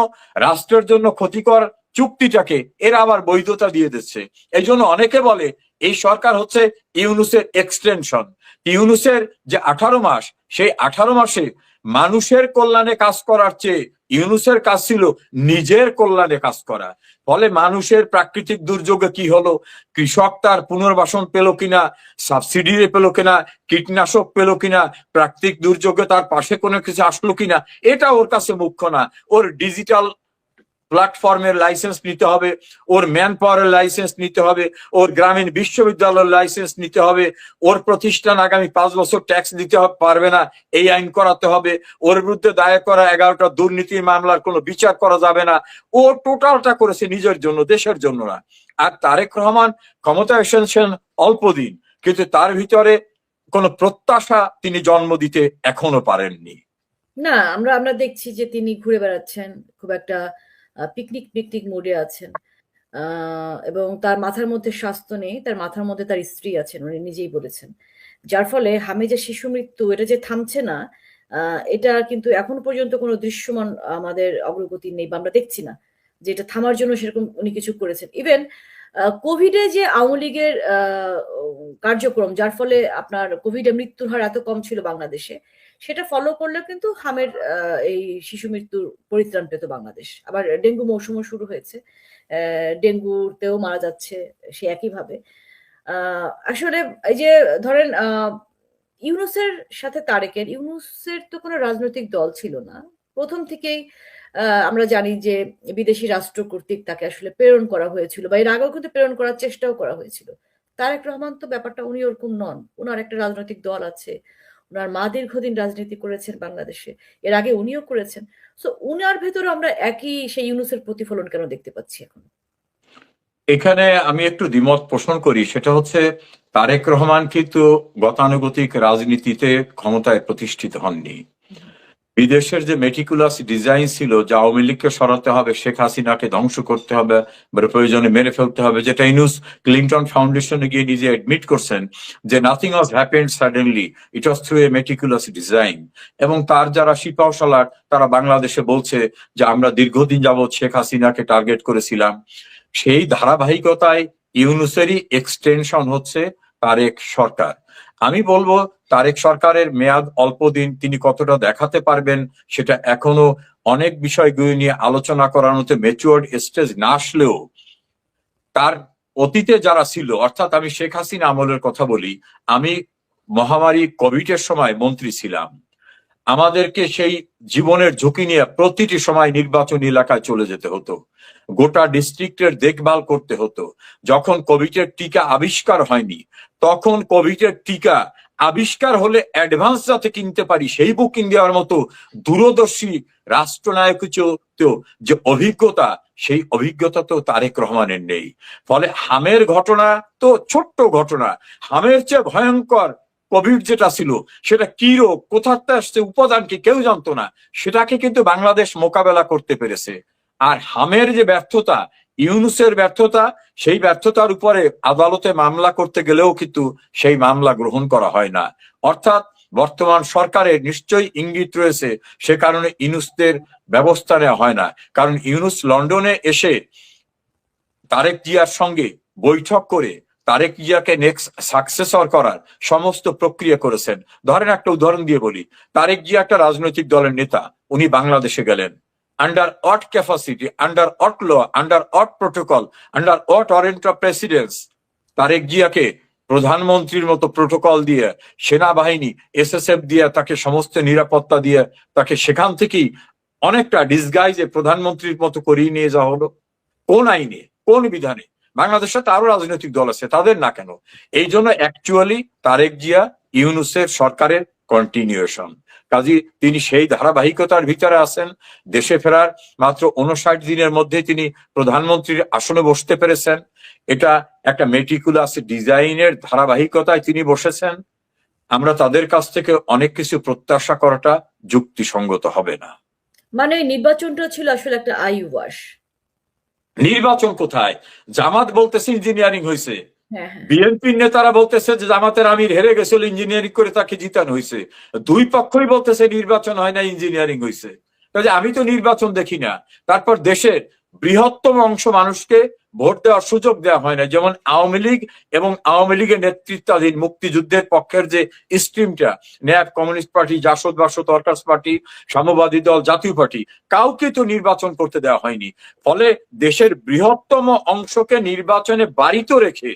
রাষ্ট্রের জন্য ক্ষতিকর চুক্তিটাকে এরা আবার বৈধতা দিয়ে দিচ্ছে। এই জন্য অনেকে বলে এই সরকার হচ্ছে ইউনূসের এক্সটেনশন। ইউনূসের যে 18 মাস, সেই 18 মাসে মানুষের কল্যাণে কাজ করার চেয়ে ইউনূসের কাজ ছিল নিজের কল্যাণে কাজ করা। ফলে মানুষের প্রাকৃতিক দুর্যোগে কি হলো, কৃষক তার পুনর্বাসন পেল কিনা, সাবসিডি পেল কিনা, কীটনাশক পেল কিনা, প্রাকৃতিক দুর্যোগে তার পাশে কোনো কিছু আসলো কিনা, এটা ওর কাছে মুখ্য না। ওর ডিজিটাল প্ল্যাটফর্মের লাইসেন্স নিতে হবে, ওর ম্যান পাওয়ারের লাইসেন্স নিতে হবে, ওর গ্রামীণ বিশ্ববিদ্যালয়ের লাইসেন্স নিতে হবে, ওর প্রতিষ্ঠান আগামী 5 বছর ট্যাক্স দিতে পারবে না এই আইন করাতে হবে, ওর বিরুদ্ধে দায়ের করা 11টা দুর্নীতির মামলার কোনো বিচার করা যাবে না। ও টোটালটা করেছে নিজের জন্য, দেশের জন্য না। আর তারেক রহমান ক্ষমতায় এসেছেন অল্প দিন, কিন্তু তার ভিতরে কোনো প্রত্যাশা তিনি জন্ম দিতে এখনো পারেননি। না, আমরা দেখছি যে তিনি ঘুরে বেড়াচ্ছেন, খুব একটা পিকনিক মোডে আছেন, এবং তার মাথার মধ্যে স্বাস্থ্য নেই, তার মাথার মধ্যে তার স্ত্রী আছেন, উনি নিজেই বলেছেন। যার ফলে হামিজা শিশু মৃত্যু এটা যে থামছে না, এটা কিন্তু এখন পর্যন্ত কোনো দৃশ্যমান আমাদের অগ্রগতি নেই, বা আমরা দেখছি না যে এটা থামার জন্য সেরকম উনি কিছু করেছেন। ইভেন কোভিডে যে আওয়ামী লীগের কার্যক্রম, যার ফলে আপনার কোভিডে মৃত্যুর হার এত কম ছিল বাংলাদেশে, সেটা ফলো করলে কিন্তু হামের এই শিশু মৃত্যুর পরিত্রাণ পেত বাংলাদেশ। আবার ডেঙ্গু মৌসুমও শুরু হয়েছে, ডেঙ্গুতেও মারা যাচ্ছে সে একইভাবে। আসলে এই যে ধরেন ইউনূসের সাথে তারেকের, ইউনূসের তো কোনো রাজনৈতিক দল ছিল না প্রথম থেকেই। আমরা জানি যে বিদেশি রাষ্ট্র কর্তৃক তাকে আসলে প্রেরণ করা হয়েছিল, বা এর আগেও কিন্তু প্রেরণ করার চেষ্টাও করা হয়েছিল। তারেক রহমান তো ব্যাপারটা, উনি ওরকম নন, ওনার একটা রাজনৈতিক দল আছে, ওনার মা দীর্ঘদিন রাজনীতি করেছেন বাংলাদেশে, এর আগে উনিও করেছেন। সো উনার ভেতরে আমরা একই সেই ইউনূসের প্রতিফলন কেন দেখতে পাচ্ছি এখন? এখানে আমি একটু দ্বিমত পোষণ করি। সেটা হচ্ছে তারেক রহমান কিন্তু গতানুগতিক রাজনীতিতে ক্ষমতায় প্রতিষ্ঠিত হননি। বিদেশের যে মেটিকুলাস ডিজাইন ছিল যে আওয়ামী লীগকে সরাতে হবে, শেখ হাসিনাকে ধ্বংস করতে হবে, প্রয়োজনে মেরে ফেলতে হবে, যেটা ইউনূস ক্লিনটন ফাউন্ডেশনে গিয়ে নিজে অ্যাডমিট করছেন যে nothing was happened suddenly, it was through a meticulous design. এবং তার যারা সিপাহসালার তারা বাংলাদেশে বলছে যে আমরা দীর্ঘদিন যাবৎ শেখ হাসিনাকে টার্গেট করেছিলাম। সেই ধারাবাহিকতায় ইউনূসেরই এক্সটেনশন হচ্ছে তারেক সরকার। আমি বলবো তারেক সরকারের মেয়াদ অল্প দিন, তিনি কতটা দেখাতে পারবেন সেটা এখনো অনেক বিষয়গুলো নিয়ে আলোচনা করার মতো ম্যাচিউরড স্টেজ না আসলেও তার অতীতে যারা ছিল, অর্থাৎ আমি শেখ হাসিনা আমলের কথা বলি, আমি মহামারী কোভিডের সময় মন্ত্রী ছিলাম। আমাদেরকে সেই জীবনের ঝুঁকি নিয়ে প্রতিটি সময় নির্বাচনী এলাকায় চলে যেতে হতো, গোটা ডিস্ট্রিক্টের দেখভাল করতে হতো। যখন কোভিডের টিকা আবিষ্কার হয়নি, তখন কোভিডের টিকা আবিষ্কার হলে অ্যাডভান্স যাতে কিনতে পারি সেই বুকিং দেওয়ার মতো দূরদর্শী রাষ্ট্রনায়ক যে অভিজ্ঞতা, সেই অভিজ্ঞতা তো তারেক রহমানের নেই। ফলে হামের ঘটনা তো ছোট্ট ঘটনা, হামের চেয়ে ভয়ঙ্কর কোভিড যেটা ছিল, সেটা কি রোগ, কোথাতে আসছে, উপাদান কি কেউ জানতো না, সেটাকে কিন্তু বাংলাদেশ মোকাবেলা করতে পেরেছে। আর হামের যে ব্যর্থতা, ইউনূসের ব্যর্থতা, সেই ব্যর্থতার উপরে আদালতে মামলা করতে গেলেও কিন্তু সেই মামলা গ্রহণ করা হয় না। অর্থাৎ বর্তমান সরকারের নিশ্চয়ই ইঙ্গিত রয়েছে, সে কারণে ইউনূসদের ব্যবস্থা নেওয়া হয় না। কারণ ইউনূস লন্ডনে এসে তারেক জিয়ার সঙ্গে বৈঠক করে তারেক জিয়াকে নেক্সট সাকসেসর করার সমস্ত প্রক্রিয়া করেছেন। ধরেন একটা উদাহরণ দিয়ে বলি, তারেক জিয়া একটা রাজনৈতিক দলের নেতা, উনি বাংলাদেশে গেলেন। Under what capacity, under what law, under what protocol, under what warrant of precedence Tarique জিয়াকে প্রধানমন্ত্রীর মতো প্রোটোকল দিয়ে, সেনাবাহিনী এসএসএফ দিয়ে, তাকে সমস্ত নিরাপত্তা দিয়ে তাকে সেখান থেকেই অনেকটা ডিসগাইজে প্রধানমন্ত্রীর মতো করিয়ে নিয়ে যাওয়া হলো। কোন আইনে, কোন বিধানে? বাংলাদেশে তো আরো রাজনৈতিক দল আছে, তাদের না কেন? এই জন্য অ্যাকচুয়ালি তারেক জিয়া ইউনূসের সরকারের কন্টিনিউশন। কাজী তিনি সেই ধারাবাহিকতার ভিতরে আছেন। দেশে ফেরার মাত্র 59 দিনের মধ্যে তিনি প্রধানমন্ত্রীর আসনে বসতে পেরেছেন। এটা একটা মেটিকুলাস ডিজাইনের ধারাবাহিকতায় তিনি বসেছেন। আমরা তাদের কাছ থেকে অনেক কিছু প্রত্যাশা করাটা যুক্তিসঙ্গত হবে না। মানে ওই নির্বাচনটা ছিল আসলে একটা আইওয়াশ। নির্বাচন কোথায়? জামাত বলতেছে ইঞ্জিনিয়ারিং হয়েছে, হ্যাঁ হ্যাঁ বিএনপির নেতারা বলতেছে যে জামাতের আমির হেরে গেছিল, ইঞ্জিনিয়ারিং করে তাকে জিতানো হয়েছে। দুই পক্ষই বলতেছে নির্বাচন হয় না, ইঞ্জিনিয়ারিং হয়েছে। কাজে আমি তো নির্বাচন দেখি না। তারপর দেশের বৃহত্তম অংশ মানুষকে ভোট দেওয়ার সুযোগ দেওয়া হয় না। যেমন আওয়ামী লীগ এবং আওয়ামী লীগের নেতৃত্বাধীন মুক্তিযুদ্ধের পক্ষের যে স্ট্রিমটা, NAP, communist party, Jasad Basad, workers party, Samyabadi Dal, জাতীয় পার্টি, কাউকে তো নির্বাচন করতে দেওয়া হয়নি। ফলে দেশের বৃহত্তম অংশকে নির্বাচনে বাড়িত রেখে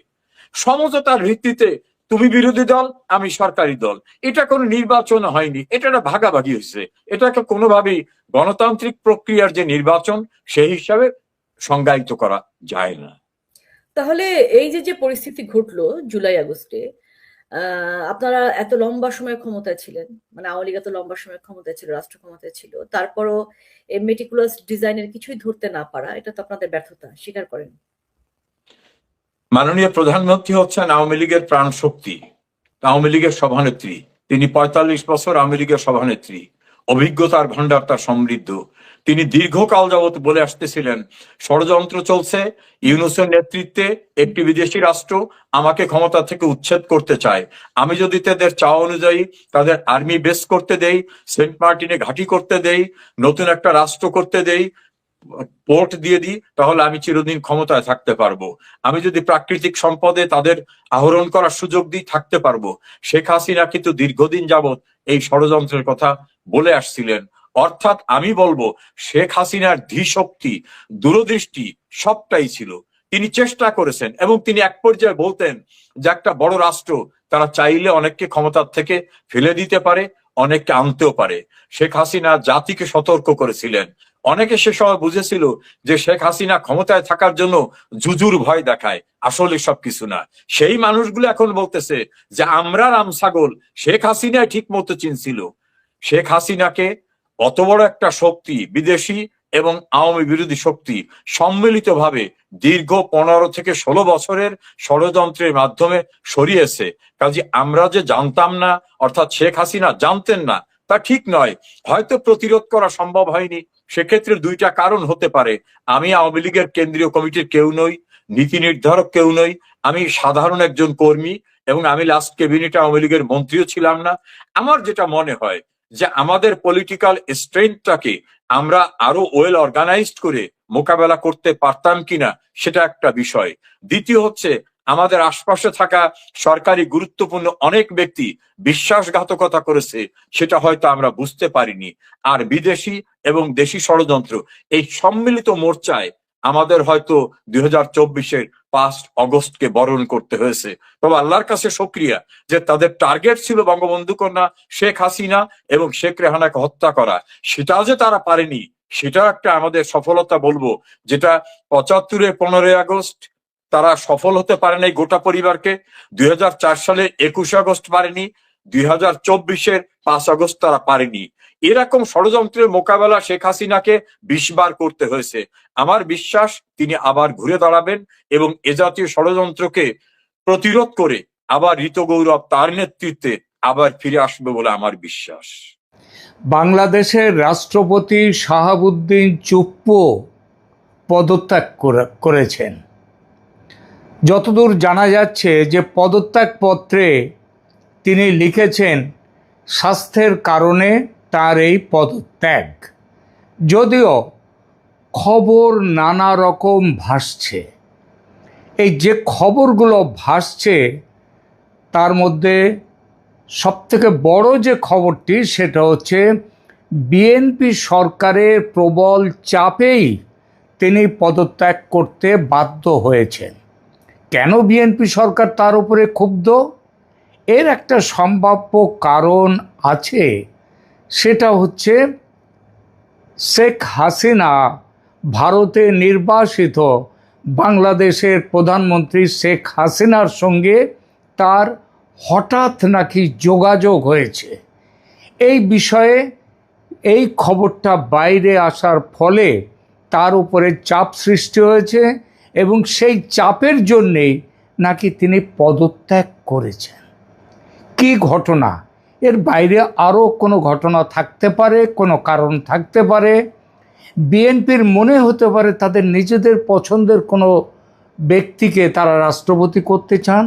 সমঝোতার ভিত্তিতে তুমি বিরোধী দল, আমি সরকারি দল, এটা কোনো নির্বাচন হয়নি, এটা একটা ভাগাভাগি হয়েছে। এটাকে কোনোভাবেই গণতান্ত্রিক প্রক্রিয়ার যে নির্বাচন সেই হিসাবে সংজ্ঞায়িত করা যায় না। তাহলে এই যে যে পরিস্থিতি ঘটলো জুলাই আগস্টে, আপনারা এত লম্বা সময় ক্ষমতায় ছিলেন, মানে আওয়ামী লীগ এত লম্বা সময় ক্ষমতায় ছিল, রাষ্ট্র ক্ষমতায় ছিল, তারপরও এই মেটিকুলাস ডিজাইনের কিছুই ধরতে না পারা, এটা তো আপনাদের ব্যর্থতা, স্বীকার করেন? মাননীয় প্রধানমন্ত্রী হচ্ছেন আওয়ামী লীগের প্রাণ শক্তি, আওয়ামী লীগের সভানেত্রী। তিনি 45 বছর আওয়ামী লীগের সভানেত্রী, অভিজ্ঞতার ভান্ডার তার সমৃদ্ধ। তিনি দীর্ঘকাল যাবত বলে আসতেছিলেন ষড়যন্ত্র চলছে, ইউনূসের নেতৃত্বে একটি বিদেশি রাষ্ট্র আমাকে ক্ষমতা থেকে উচ্ছেদ করতে চায়। আমি যদি তাদের চাওয়া অনুযায়ী তাদের আর্মি বেস করতে দেই, সেন্ট মার্টিনে ঘাঁটি করতে দেই, নতুন একটা রাষ্ট্র করতে দেই, পোর্ট দিয়ে দিই, তাহলে আমি চিরদিন ক্ষমতায় থাকতে পারবো। আমি যদি প্রাকৃতিক সম্পদে তাদের আহরণ করার সুযোগ দিই, থাকতে পারবো। শেখ হাসিনা কিন্তু দীর্ঘদিন যাবৎ এই ষড়যন্ত্রের কথা বলে আসছিলেন। অর্থাৎ আমি বলবো শেখ হাসিনার ধীশক্তি, দূরদৃষ্টি সবটাই ছিল। তিনি চেষ্টা করেছেন এবং তিনি এক পর্যায়ে বলতেন যে একটা বড় রাষ্ট্র তারা চাইলে অনেককে ক্ষমতার থেকে ফেলে দিতে পারে, অনেককে আনতেও পারে। শেখ হাসিনা জাতিকে সতর্ক করেছিলেন। অনেকে সে সময় বুঝেছিল যে শেখ হাসিনা ক্ষমতায় থাকার জন্য জুজুর ভয় দেখায়, আসলে সবকিছু না। সেই মানুষগুলো এখন বলতেছে যে আমরা রাম ছাগল, শেখ হাসিনা ঠিক মতো চিনছিল। শেখ হাসিনাকে অত বড় একটা শক্তি, বিদেশি এবং আওয়ামী বিরোধী শক্তি সম্মিলিতভাবে দীর্ঘ 15 থেকে 16 বছরের ষড়যন্ত্রের মাধ্যমে সরিয়েছে। কাজে আমরা যে জানতাম না, অর্থাৎ শেখ হাসিনা জানতেন না, তা ঠিক নয়। হয়তো প্রতিরোধ করা সম্ভব হয়নি। সেক্ষেত্রে দুইটা কারণ হতে পারে। আমি আওয়ামী লীগের কেন্দ্রীয় কমিটির কেউ নই, নীতি নির্ধারক কেউ নই, আমি সাধারণ একজন কর্মী এবং আমি লাস্ট ক্যাবিনেটে আওয়ামী লীগের মন্ত্রীও ছিলাম না। আমার যেটা মনে হয় যে আমাদের পলিটিক্যাল স্ট্রেংথটাকে আমরা আরো ওয়েল অর্গানাইজড করে মোকাবেলা করতে পারতাম কিনা, সেটা একটা বিষয়। দ্বিতীয় হচ্ছে আমাদের আশপাশে থাকা সরকারি গুরুত্বপূর্ণ অনেক ব্যক্তি বিশ্বাসঘাতকতা করেছে, সেটা হয়তো আমরা বুঝতে পারিনি। আর বিদেশি এবং দেশি ষড়যন্ত্র, এই সম্মিলিত মোর্চায় আমাদের হয়তো 2024-এর 5 অগস্টকে বরণ করতে হয়েছে। তবে আল্লাহর কাছে শুকরিয়া যে তাদের টার্গেট ছিল বঙ্গবন্ধু কন্যা শেখ হাসিনা এবং শেখ রেহানাকে হত্যা করা। সেটাও যে তারা পারেনি, সেটা একটা আমাদের সফলতা বলবো। যেটা 75-এর 15 আগস্ট তারা সফল হতে পারে নাই গোটা পরিবারকে, 2004 সালে 21 আগস্ট পারেনি, 2024-এর 5 আগস্ট তারা পারেনি। এরকম ষড়যন্ত্রের মোকাবেলা শেখ হাসিনাকে 20 বার করতে হয়েছে। আমার বিশ্বাস তিনি আবার ঘুরে দাঁড়াবেন এবং এ জাতীয় ষড়যন্ত্রকে প্রতিরোধ করে আবার ঋতগৌরব তার নেতৃত্বে আবার ফিরে আসবে বলে আমার বিশ্বাস। বাংলাদেশের রাষ্ট্রপতি শাহাবুদ্দিন চুপ্পু পদত্যাগ করেছেন। যতদূর জানা যাচ্ছে যে পদত্যাগপত্রে তিনি লিখেছেন স্বাস্থ্যের কারণে তার এই পদত্যাগ। যদিও খবর নানা রকম ভাসছে, এই যে খবরগুলো ভাসছে তার মধ্যে সবথেকে বড় যে খবরটি সেটা হচ্ছে বিএনপি সরকারের প্রবল চাপেই তিনি পদত্যাগ করতে বাধ্য হয়েছেন। কেন বিএনপি সরকার তার উপরে ক্ষুব্ধ? এর একটা সম্ভাব্য কারণ আছে, সেটা হচ্ছে শেখ হাসিনা ভারতে নির্বাসিত বাংলাদেশের প্রধানমন্ত্রী শেখ হাসিনার সঙ্গে তার হঠাৎ নাকি যোগাযোগ হয়েছে। এই বিষয়ে এই খবরটা বাইরে আসার ফলে তার উপরে চাপ সৃষ্টি হয়েছে এবং সেই চাপের জন্যেই নাকি তিনি পদত্যাগ করেছেন। কি ঘটনা? এর বাইরে আরও কোনো ঘটনা থাকতে পারে, কোনো কারণ থাকতে পারে। বিএনপির মনে হতে পারে তাদের নিজেদের পছন্দের কোনো ব্যক্তিকে তারা রাষ্ট্রপতি করতে চান,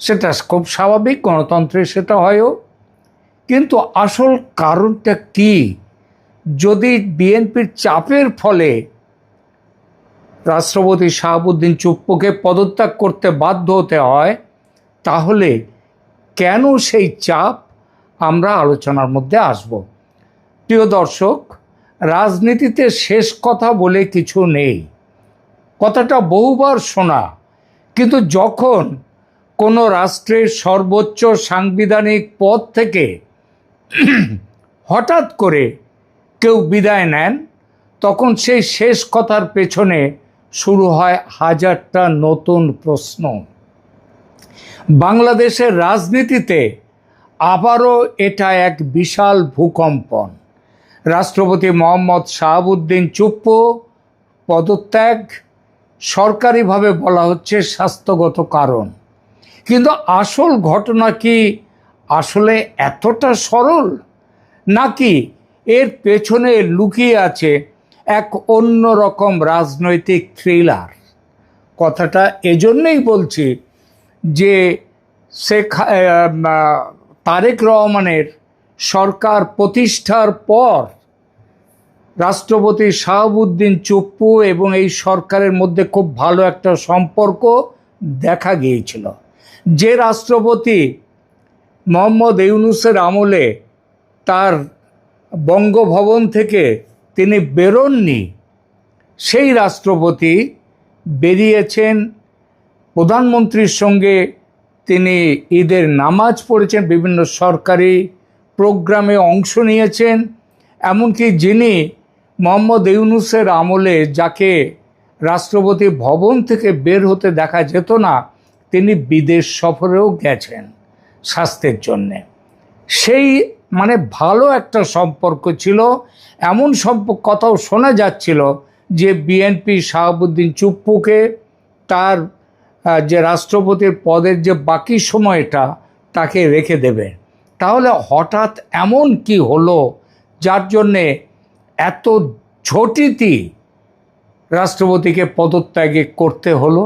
সেটা খুব স্বাভাবিক, গণতন্ত্রে সেটা হয়ও। কিন্তু আসল কারণটা কি? যদি বিএনপির চাপের ফলে রাষ্ট্রপতি শাহাবুদ্দিন চুপ্পুকে পদত্যাগ করতে বাধ্য হতে হয়, তাহলে কেন সেই চাপ? আমরা আলোচনার মধ্যে আসব। প্রিয় দর্শক, রাজনীতিতে শেষ কথা বলে কিছু নেই, কথাটা বহুবার শোনা। কিন্তু যখন কোনো রাষ্ট্রের সর্বোচ্চ সাংবিধানিক পদ থেকে হঠাৎ করে কেউ বিদায় নেন, তখন সেই শেষ কথার পেছনে শুরু হয় হাজারটা নতুন প্রশ্ন। বাংলাদেশের রাজনীতিতে আবারও এটা এক বিশাল ভূকম্পন। রাষ্ট্রপতি মোহাম্মদ শাহাবুদ্দিন চুপ্পু পদত্যাগ, সরকারিভাবে বলা হচ্ছে স্বাস্থ্যগত কারণ। কিন্তু আসল ঘটনা কি আসলে এতটা সরল, নাকি এর পেছনে লুকিয়ে আছে এক অন্যরকম রাজনৈতিক থ্রিলার? কথাটা এজন্যই বলছি যে তারেক রহমানের সরকার প্রতিষ্ঠার পর রাষ্ট্রপতি শাহাবুদ্দিন চুপ্পু এবং এই সরকারের মধ্যে খুব ভালো একটা সম্পর্ক দেখা গিয়েছিল। যে রাষ্ট্রপতি মোহাম্মদ ইউনূসের আমলে তার বঙ্গভবন থেকে তিনি বেরোননি, সেই রাষ্ট্রপতি বেরিয়েছেন, প্রধানমন্ত্রীর সঙ্গে তিনি ঈদের নামাজ পড়েছেন, বিভিন্ন সরকারি প্রোগ্রামে অংশ নিয়েছেন। এমনকি যিনি মোহাম্মদ ইউনূসের আমলে যাকে রাষ্ট্রপতি ভবন থেকে বের হতে দেখা যেত না, তিনি বিদেশ সফরেও গেছেন স্বাস্থ্যের জন্যে। সেই ভালো একটা সম্পর্ক ছিল। এমন কথাও শোনা যাচ্ছিল যে বিএনপি শাহাবুদ্দিন চুপ্পুকে তার যে রাষ্ট্রপতির পদের যে বাকি সময়টা তাকে রেখে দেবে। তাহলে হঠাৎ এমন কি হলো যার জন্যে এত ঝটিতি রাষ্ট্রপতিকে পদত্যাগে করতে হলো?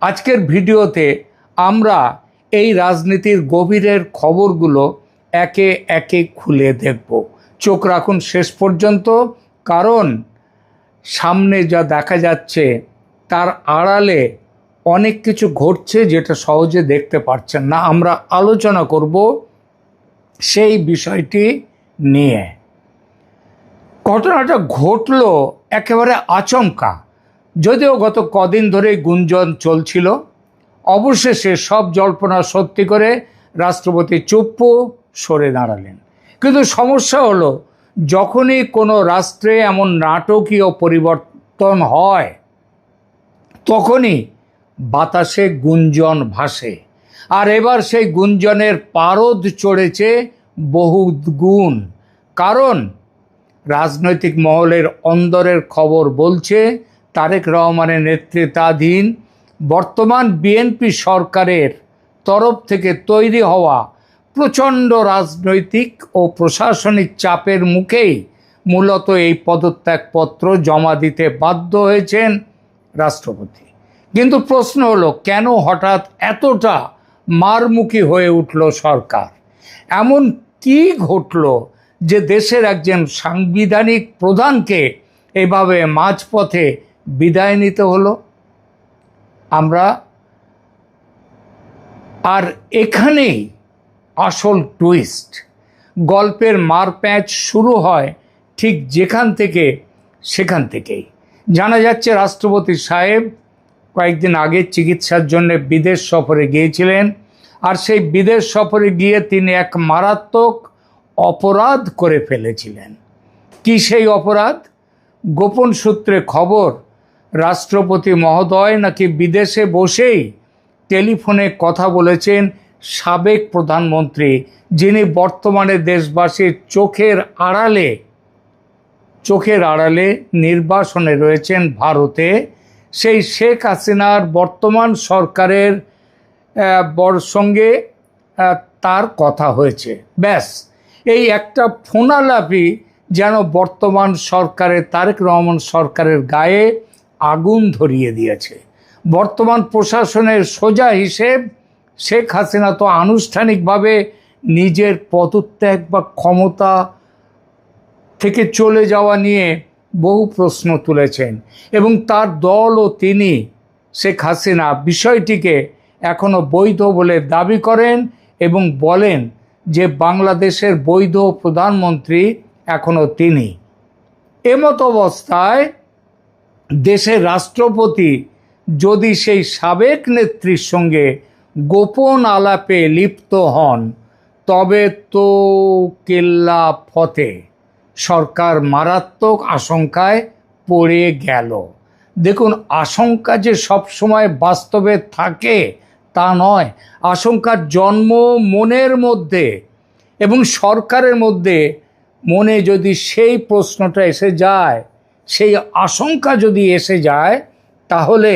আজকের ভিডিওতে আমরা এই রাজনীতির গভীরের খবরগুলো একে একে খুলে দেখব। চোখ রাখুন শেষ পর্যন্ত, কারণ সামনে যা দেখা যাচ্ছে তার আড়ালে অনেক কিছু ঘটছে যেটা সহজে দেখতে পাচ্ছেন না। আমরা আলোচনা করব সেই বিষয়টি নিয়ে। ঘটনাটা ঘটল একেবারে আচমকা, যদিও গত কদিন ধরে গুঞ্জন চলছিল। অবশেষে সব জল্পনা সত্যি করে রাষ্ট্রপতি চুপ্পু সরে দাঁড়ালেন। কিন্তু সমস্যা হলো, যখনই কোনো রাষ্ট্রে এমন নাটকীয় পরিবর্তন হয় তখনই বাতাসে গুঞ্জন ভাসে। আর এবার সেই গুঞ্জনের পারদ চড়েছে বহু গুণ। কারণ রাজনৈতিক মহলের অন্দরের খবর বলছে তারেক রহমানের নেতৃত্বাধীন বর্তমান বিএনপি সরকারের তরফ থেকে তৈরি হওয়া প্রচণ্ড রাজনৈতিক ও প্রশাসনিক চাপের মুখেই মূলত এই পদত্যাগপত্র জমা দিতে বাধ্য হয়েছেন রাষ্ট্রপতি। কিন্তু প্রশ্ন হলো, কেন হঠাৎ এতটা মারমুখী হয়ে উঠল সরকার? এমন কি ঘটল যে দেশের একজন সাংবিধানিক প্রধানকে এভাবে মাঝপথে বিদায় নিতে হলো? আমরা আর এখানেই আসল টুইস্ট। গল্পের মারপ্যাঁচ শুরু হয় ঠিক যেখান থেকে সেখান থেকেই। জানা যাচ্ছে রাষ্ট্রপতি সাহেব কয়েকদিন আগে চিকিৎসার জন্য বিদেশ সফরে গিয়েছিলেন, আর সেই বিদেশ সফরে গিয়ে তিনি এক মারাত্মক অপরাধ করে ফেলেছিলেন। কি সেই অপরাধ? গোপন সূত্রে খবর, রাষ্ট্রপতি মহোদয় নাকি বিদেশে বসেই টেলিফোনে কথা বলেছেন সাবেক প্রধানমন্ত্রী, যিনি বর্তমানে দেশবাসীর চোখের আড়ালে নির্বাসনে রয়েছেন ভারতে, সেই শেখ হাসিনার বর্তমান সরকারের সঙ্গে তার কথা হয়েছে। ব্যাস, এই একটা ফোনালাপি যেন বর্তমান সরকারের, তারেক রহমান সরকারের গায়ে আগুন ধরিয়ে দিয়েছে। বর্তমান প্রশাসনের সোজা হিসেব, শেখ হাসিনা তো আনুষ্ঠানিকভাবে নিজের পদত্যাগ বা ক্ষমতা থেকে চলে যাওয়া নিয়ে বহু প্রশ্ন তুলেছেন, এবং তার দল ও তিনি, শেখ হাসিনা, বিষয়টিকে এখনো বৈধ বলে দাবি করেন এবং বলেন যে বাংলাদেশের বৈধ প্রধানমন্ত্রী এখনো তিনি। এমত অবস্থায় দেশের রাষ্ট্রপতি যদি সেই সাবেক নেত্রীর সঙ্গে গোপন আলাপে লিপ্ত হন, তবে তো কেল্লা ফতে, সরকার মারাত্মক আশঙ্কায় পড়ে গেল। দেখুন, আশঙ্কা যে সবসময় বাস্তবে থাকে তা নয়। আশঙ্কার জন্ম মনের মধ্যে, এবং সরকারের মধ্যে মনে যদি সেই প্রশ্নটা এসে যায়, সেই আশঙ্কা যদি এসে যায়, তাহলে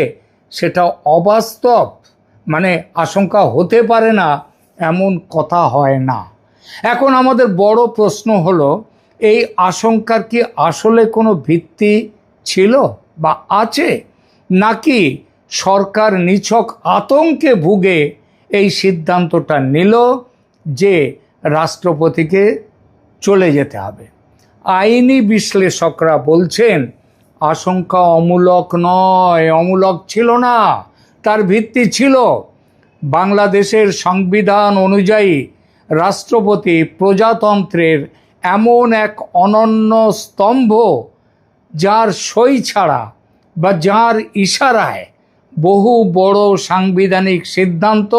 সেটা অবাস্তব, মানে আশঙ্কা হতে পারে না এমন কথা হয় না। এখন আমাদের বড় প্রশ্ন হলো, এই আশঙ্কার কি আসলে কোনো ভিত্তি ছিল বা আছে, নাকি সরকার নিছক আতঙ্কে ভুগে এই সিদ্ধান্তটা নিল যে রাষ্ট্রপতিকে চলে যেতে হবে? আইনি বিশ্লেষকরা বলছেন আশঙ্কা অমূলক নয়, অমূলক ছিল না, তার ভিত্তি ছিল। বাংলাদেশের সংবিধান অনুযায়ী রাষ্ট্রপতি প্রজাতন্ত্রের এমন এক অনন্য স্তম্ভ, যার সই ছাড়া বা যার ইশারায় বহু বড় সাংবিধানিক সিদ্ধান্ত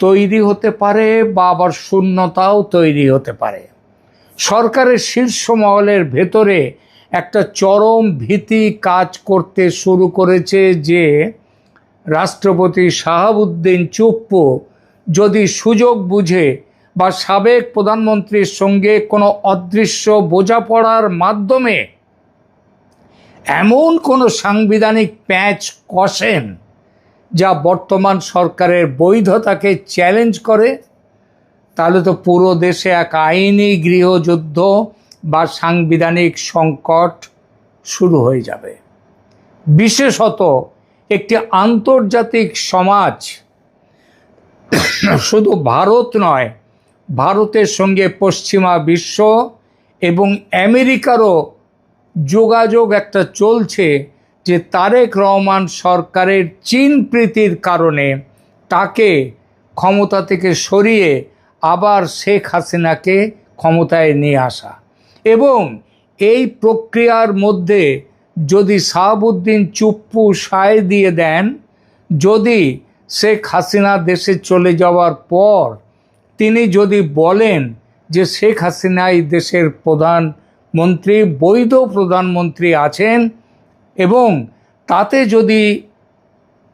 তৈরি হতে পারে বা আবার শূন্যতাও তৈরি হতে পারে। সরকারের শীর্ষ মহলের ভেতরে একটা চরম ভীতি কাজ করতে শুরু করেছে যে রাষ্ট্রপতি শাহাবুদ্দিন চুপ্পু যদি সুযোগ বুঝে বা সাবেক প্রধানমন্ত্রীর সঙ্গে কোনো অদৃশ্য বোঝাপড়ার মাধ্যমে এমন কোনো সাংবিধানিক প্যাঁচ কষেন যা বর্তমান সরকারের বৈধতাকে চ্যালেঞ্জ করে, তাহলে তো পুরো দেশে এক আইনি গৃহযুদ্ধ বা সাংবিধানিক সংকট শুরু হয়ে যাবে। বিশেষত একটি আন্তর্জাতিক সমাজ, শুধু ভারত নয়, ভারতের সঙ্গে পশ্চিমা বিশ্ব এবং আমেরিকারও যোগাযোগ একটা চলছে যে তারেক রহমান সরকারের চীন প্রীতির কারণে তাকে ক্ষমতা থেকে সরিয়ে আবার শেখ হাসিনাকে ক্ষমতায় নিয়ে আসা। এবং এই প্রক্রিয়ার মধ্যে যদি শাহাবুদ্দিন চুপ্পু সায় দিয়ে দেন, যদি শেখ হাসিনা দেশে চলে যাওয়ার পর তিনি যদি বলেন যে শেখ হাসিনাই দেশের প্রধানমন্ত্রী, বৈধ প্রধানমন্ত্রী আছেন, এবং তাতে যদি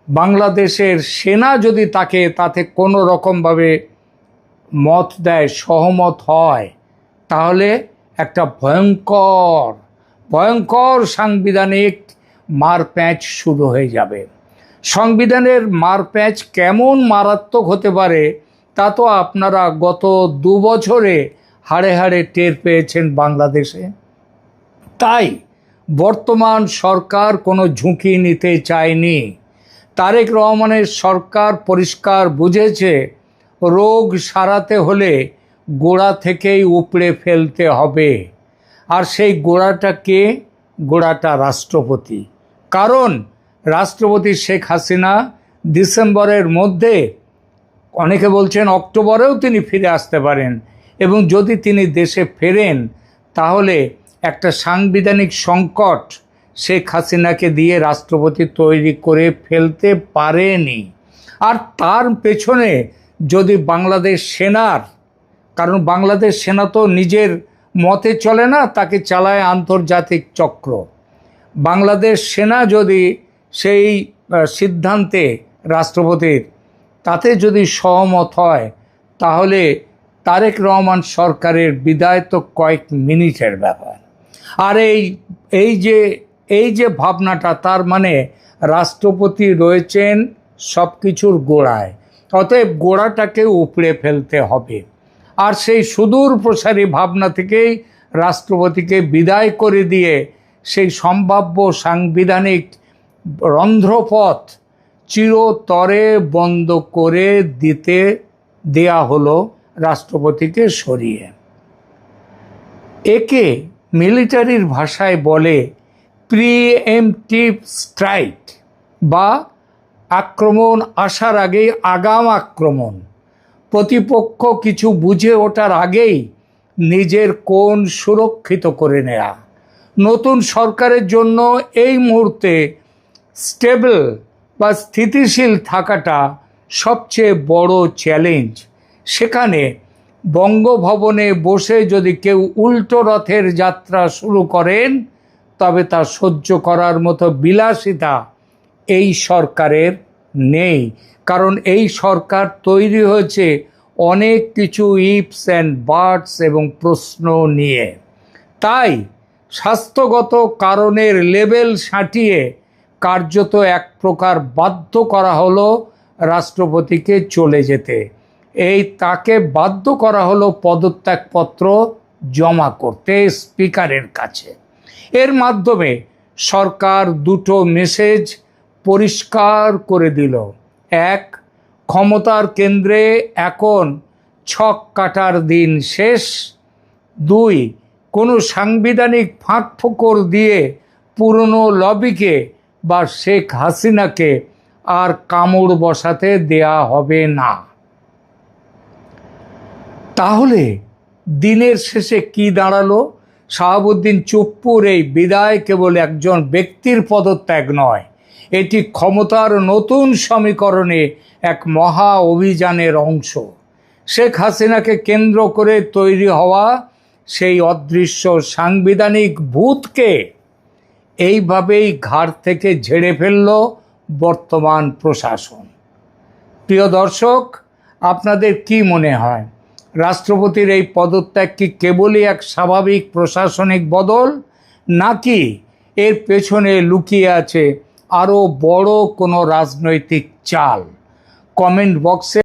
বাংলাদেশের সেনা যদি তাতে কোনো রকমভাবে মত দেয়, সহমত হয়, তাহলে একটা ভয়ঙ্কর সাংবিধানিক মারপ্যাঁচ শুরু হয়ে যাবে। সংবিধানের মারপ্যাঁচ কেমন মারাত্মক হতে পারে তা তো আপনারা গত 2 বছরে হাড়ে হাড়ে টের পেয়েছেন বাংলাদেশে। তাই বর্তমান সরকার কোনো ঝুঁকি নিতে চায়নি। তারেক রহমানের সরকার পরিষ্কার বুঝেছে রোগ সারাতে হলে গোড়া থেকেই উপড়ে ফেলতে হবে। আর সেই গোড়াটা কে? গোড়াটা রাষ্ট্রপতি। কারণ রাষ্ট্রপতি শেখ হাসিনা ডিসেম্বরের মধ্যে, অনেকে বলছেন অক্টোবরেও তিনি ফিরে আসতে পারেন, এবং যদি তিনি দেশে ফেরেন তাহলে একটা সাংবিধানিক সংকট শেখ হাসিনাকে দিয়ে রাষ্ট্রপতি তৈরি করে ফেলতে পারেনি। আর তার পেছনে যদি বাংলাদেশ সেনার, কারণ বাংলাদেশ সেনা তো নিজের মতে চলে না, তাকে চালায় আন্তর্জাতিক চক্র, বাংলাদেশ সেনা যদি সেই সিদ্ধান্তে রাষ্ট্রপতির তাতে যদি সহমত হয় তাহলে তারেক রহমান সরকারের বিদায় তো কয়েক মিনিটের ব্যাপার। আর এই যে ভাবনাটা, তার মানে রাষ্ট্রপতি রয়েছেন সব কিছুর গোড়ায়, অতএব গোড়াটাকে উপড়ে ফেলতে হবে। আর সেই সুদূর প্রসারী ভাবনা থেকেই রাষ্ট্রপতিকে বিদায় করে দিয়ে সেই সম্ভাব্য সাংবিধানিক রন্ধ্রপথ চিরতরে বন্ধ করে দেয়া হলো রাষ্ট্রপতিকে সরিয়ে। একে মিলিটারির ভাষায় বলে প্রিএমপ্টিভ স্ট্রাইক, বা আক্রমণ আসার আগেই আগাম আক্রমণ। প্রতিপক্ষ কিছু বুঝে ওঠার আগেই নিজের কোণ সুরক্ষিত করে নেয়া। নতুন সরকারের জন্য এই মুহূর্তে স্টেবল বা স্থিতিশীল থাকাটা সবচেয়ে বড় চ্যালেঞ্জ। সেখানে বঙ্গভবনে বসে যদি কেউ উল্টো রথের যাত্রা শুরু করেন তবে তা সহ্য করার মতো বিলাসিতা এই সরকারের নেই। কারণ এই সরকার তৈরি হয়েছে অনেক কিছু ইফস অ্যান্ড বাটস এবং প্রশ্ন নিয়ে। তাই স্বাস্থ্যগত কারণের লেবেল সাঁটিয়ে কার্যত এক প্রকার বাধ্য করা হলো রাষ্ট্রপতিকে চলে যেতে। তাকে বাধ্য করা হলো পদত্যাগপত্র জমা করতে স্পিকারের কাছে। এর মাধ্যমে সরকার দুটো মেসেজ পরিষ্কার করে দিল। এক, ক্ষমতার কেন্দ্রে এখন ছক কাটার দিন শেষ। দুই, কোনো সাংবিধানিক ফাঁকফোকর দিয়ে পুরনো লবিকে বা শেখ হাসিনাকে আর কামড় বসাতে দেয়া হবে না। তাহলে দিনের শেষে কি দাঁড়ালো? শাহাবুদ্দিন চুপ্পুর এই বিদায় কেবল একজন ব্যক্তির পদত্যাগ নয়, এটি ক্ষমতার নতুন সমীকরণে এক মহা অভিযানের অংশ। শেখ হাসিনাকে কেন্দ্র করে তৈরি হওয়া সেই অদৃশ্য সাংবিধানিক ভূতকে এইভাবেই ঘাড় থেকে ঝেড়ে ফেলল বর্তমান প্রশাসন। প্রিয় দর্শক, আপনাদের কি মনে হয় রাষ্ট্রপতির এই পদত্যাগ কি কেবলই এক স্বাভাবিক প্রশাসনিক বদল, নাকি এর পেছনে লুকিয়ে আছে আরও বড় কোনো রাজনৈতিক চাল? কমেন্ট বক্সে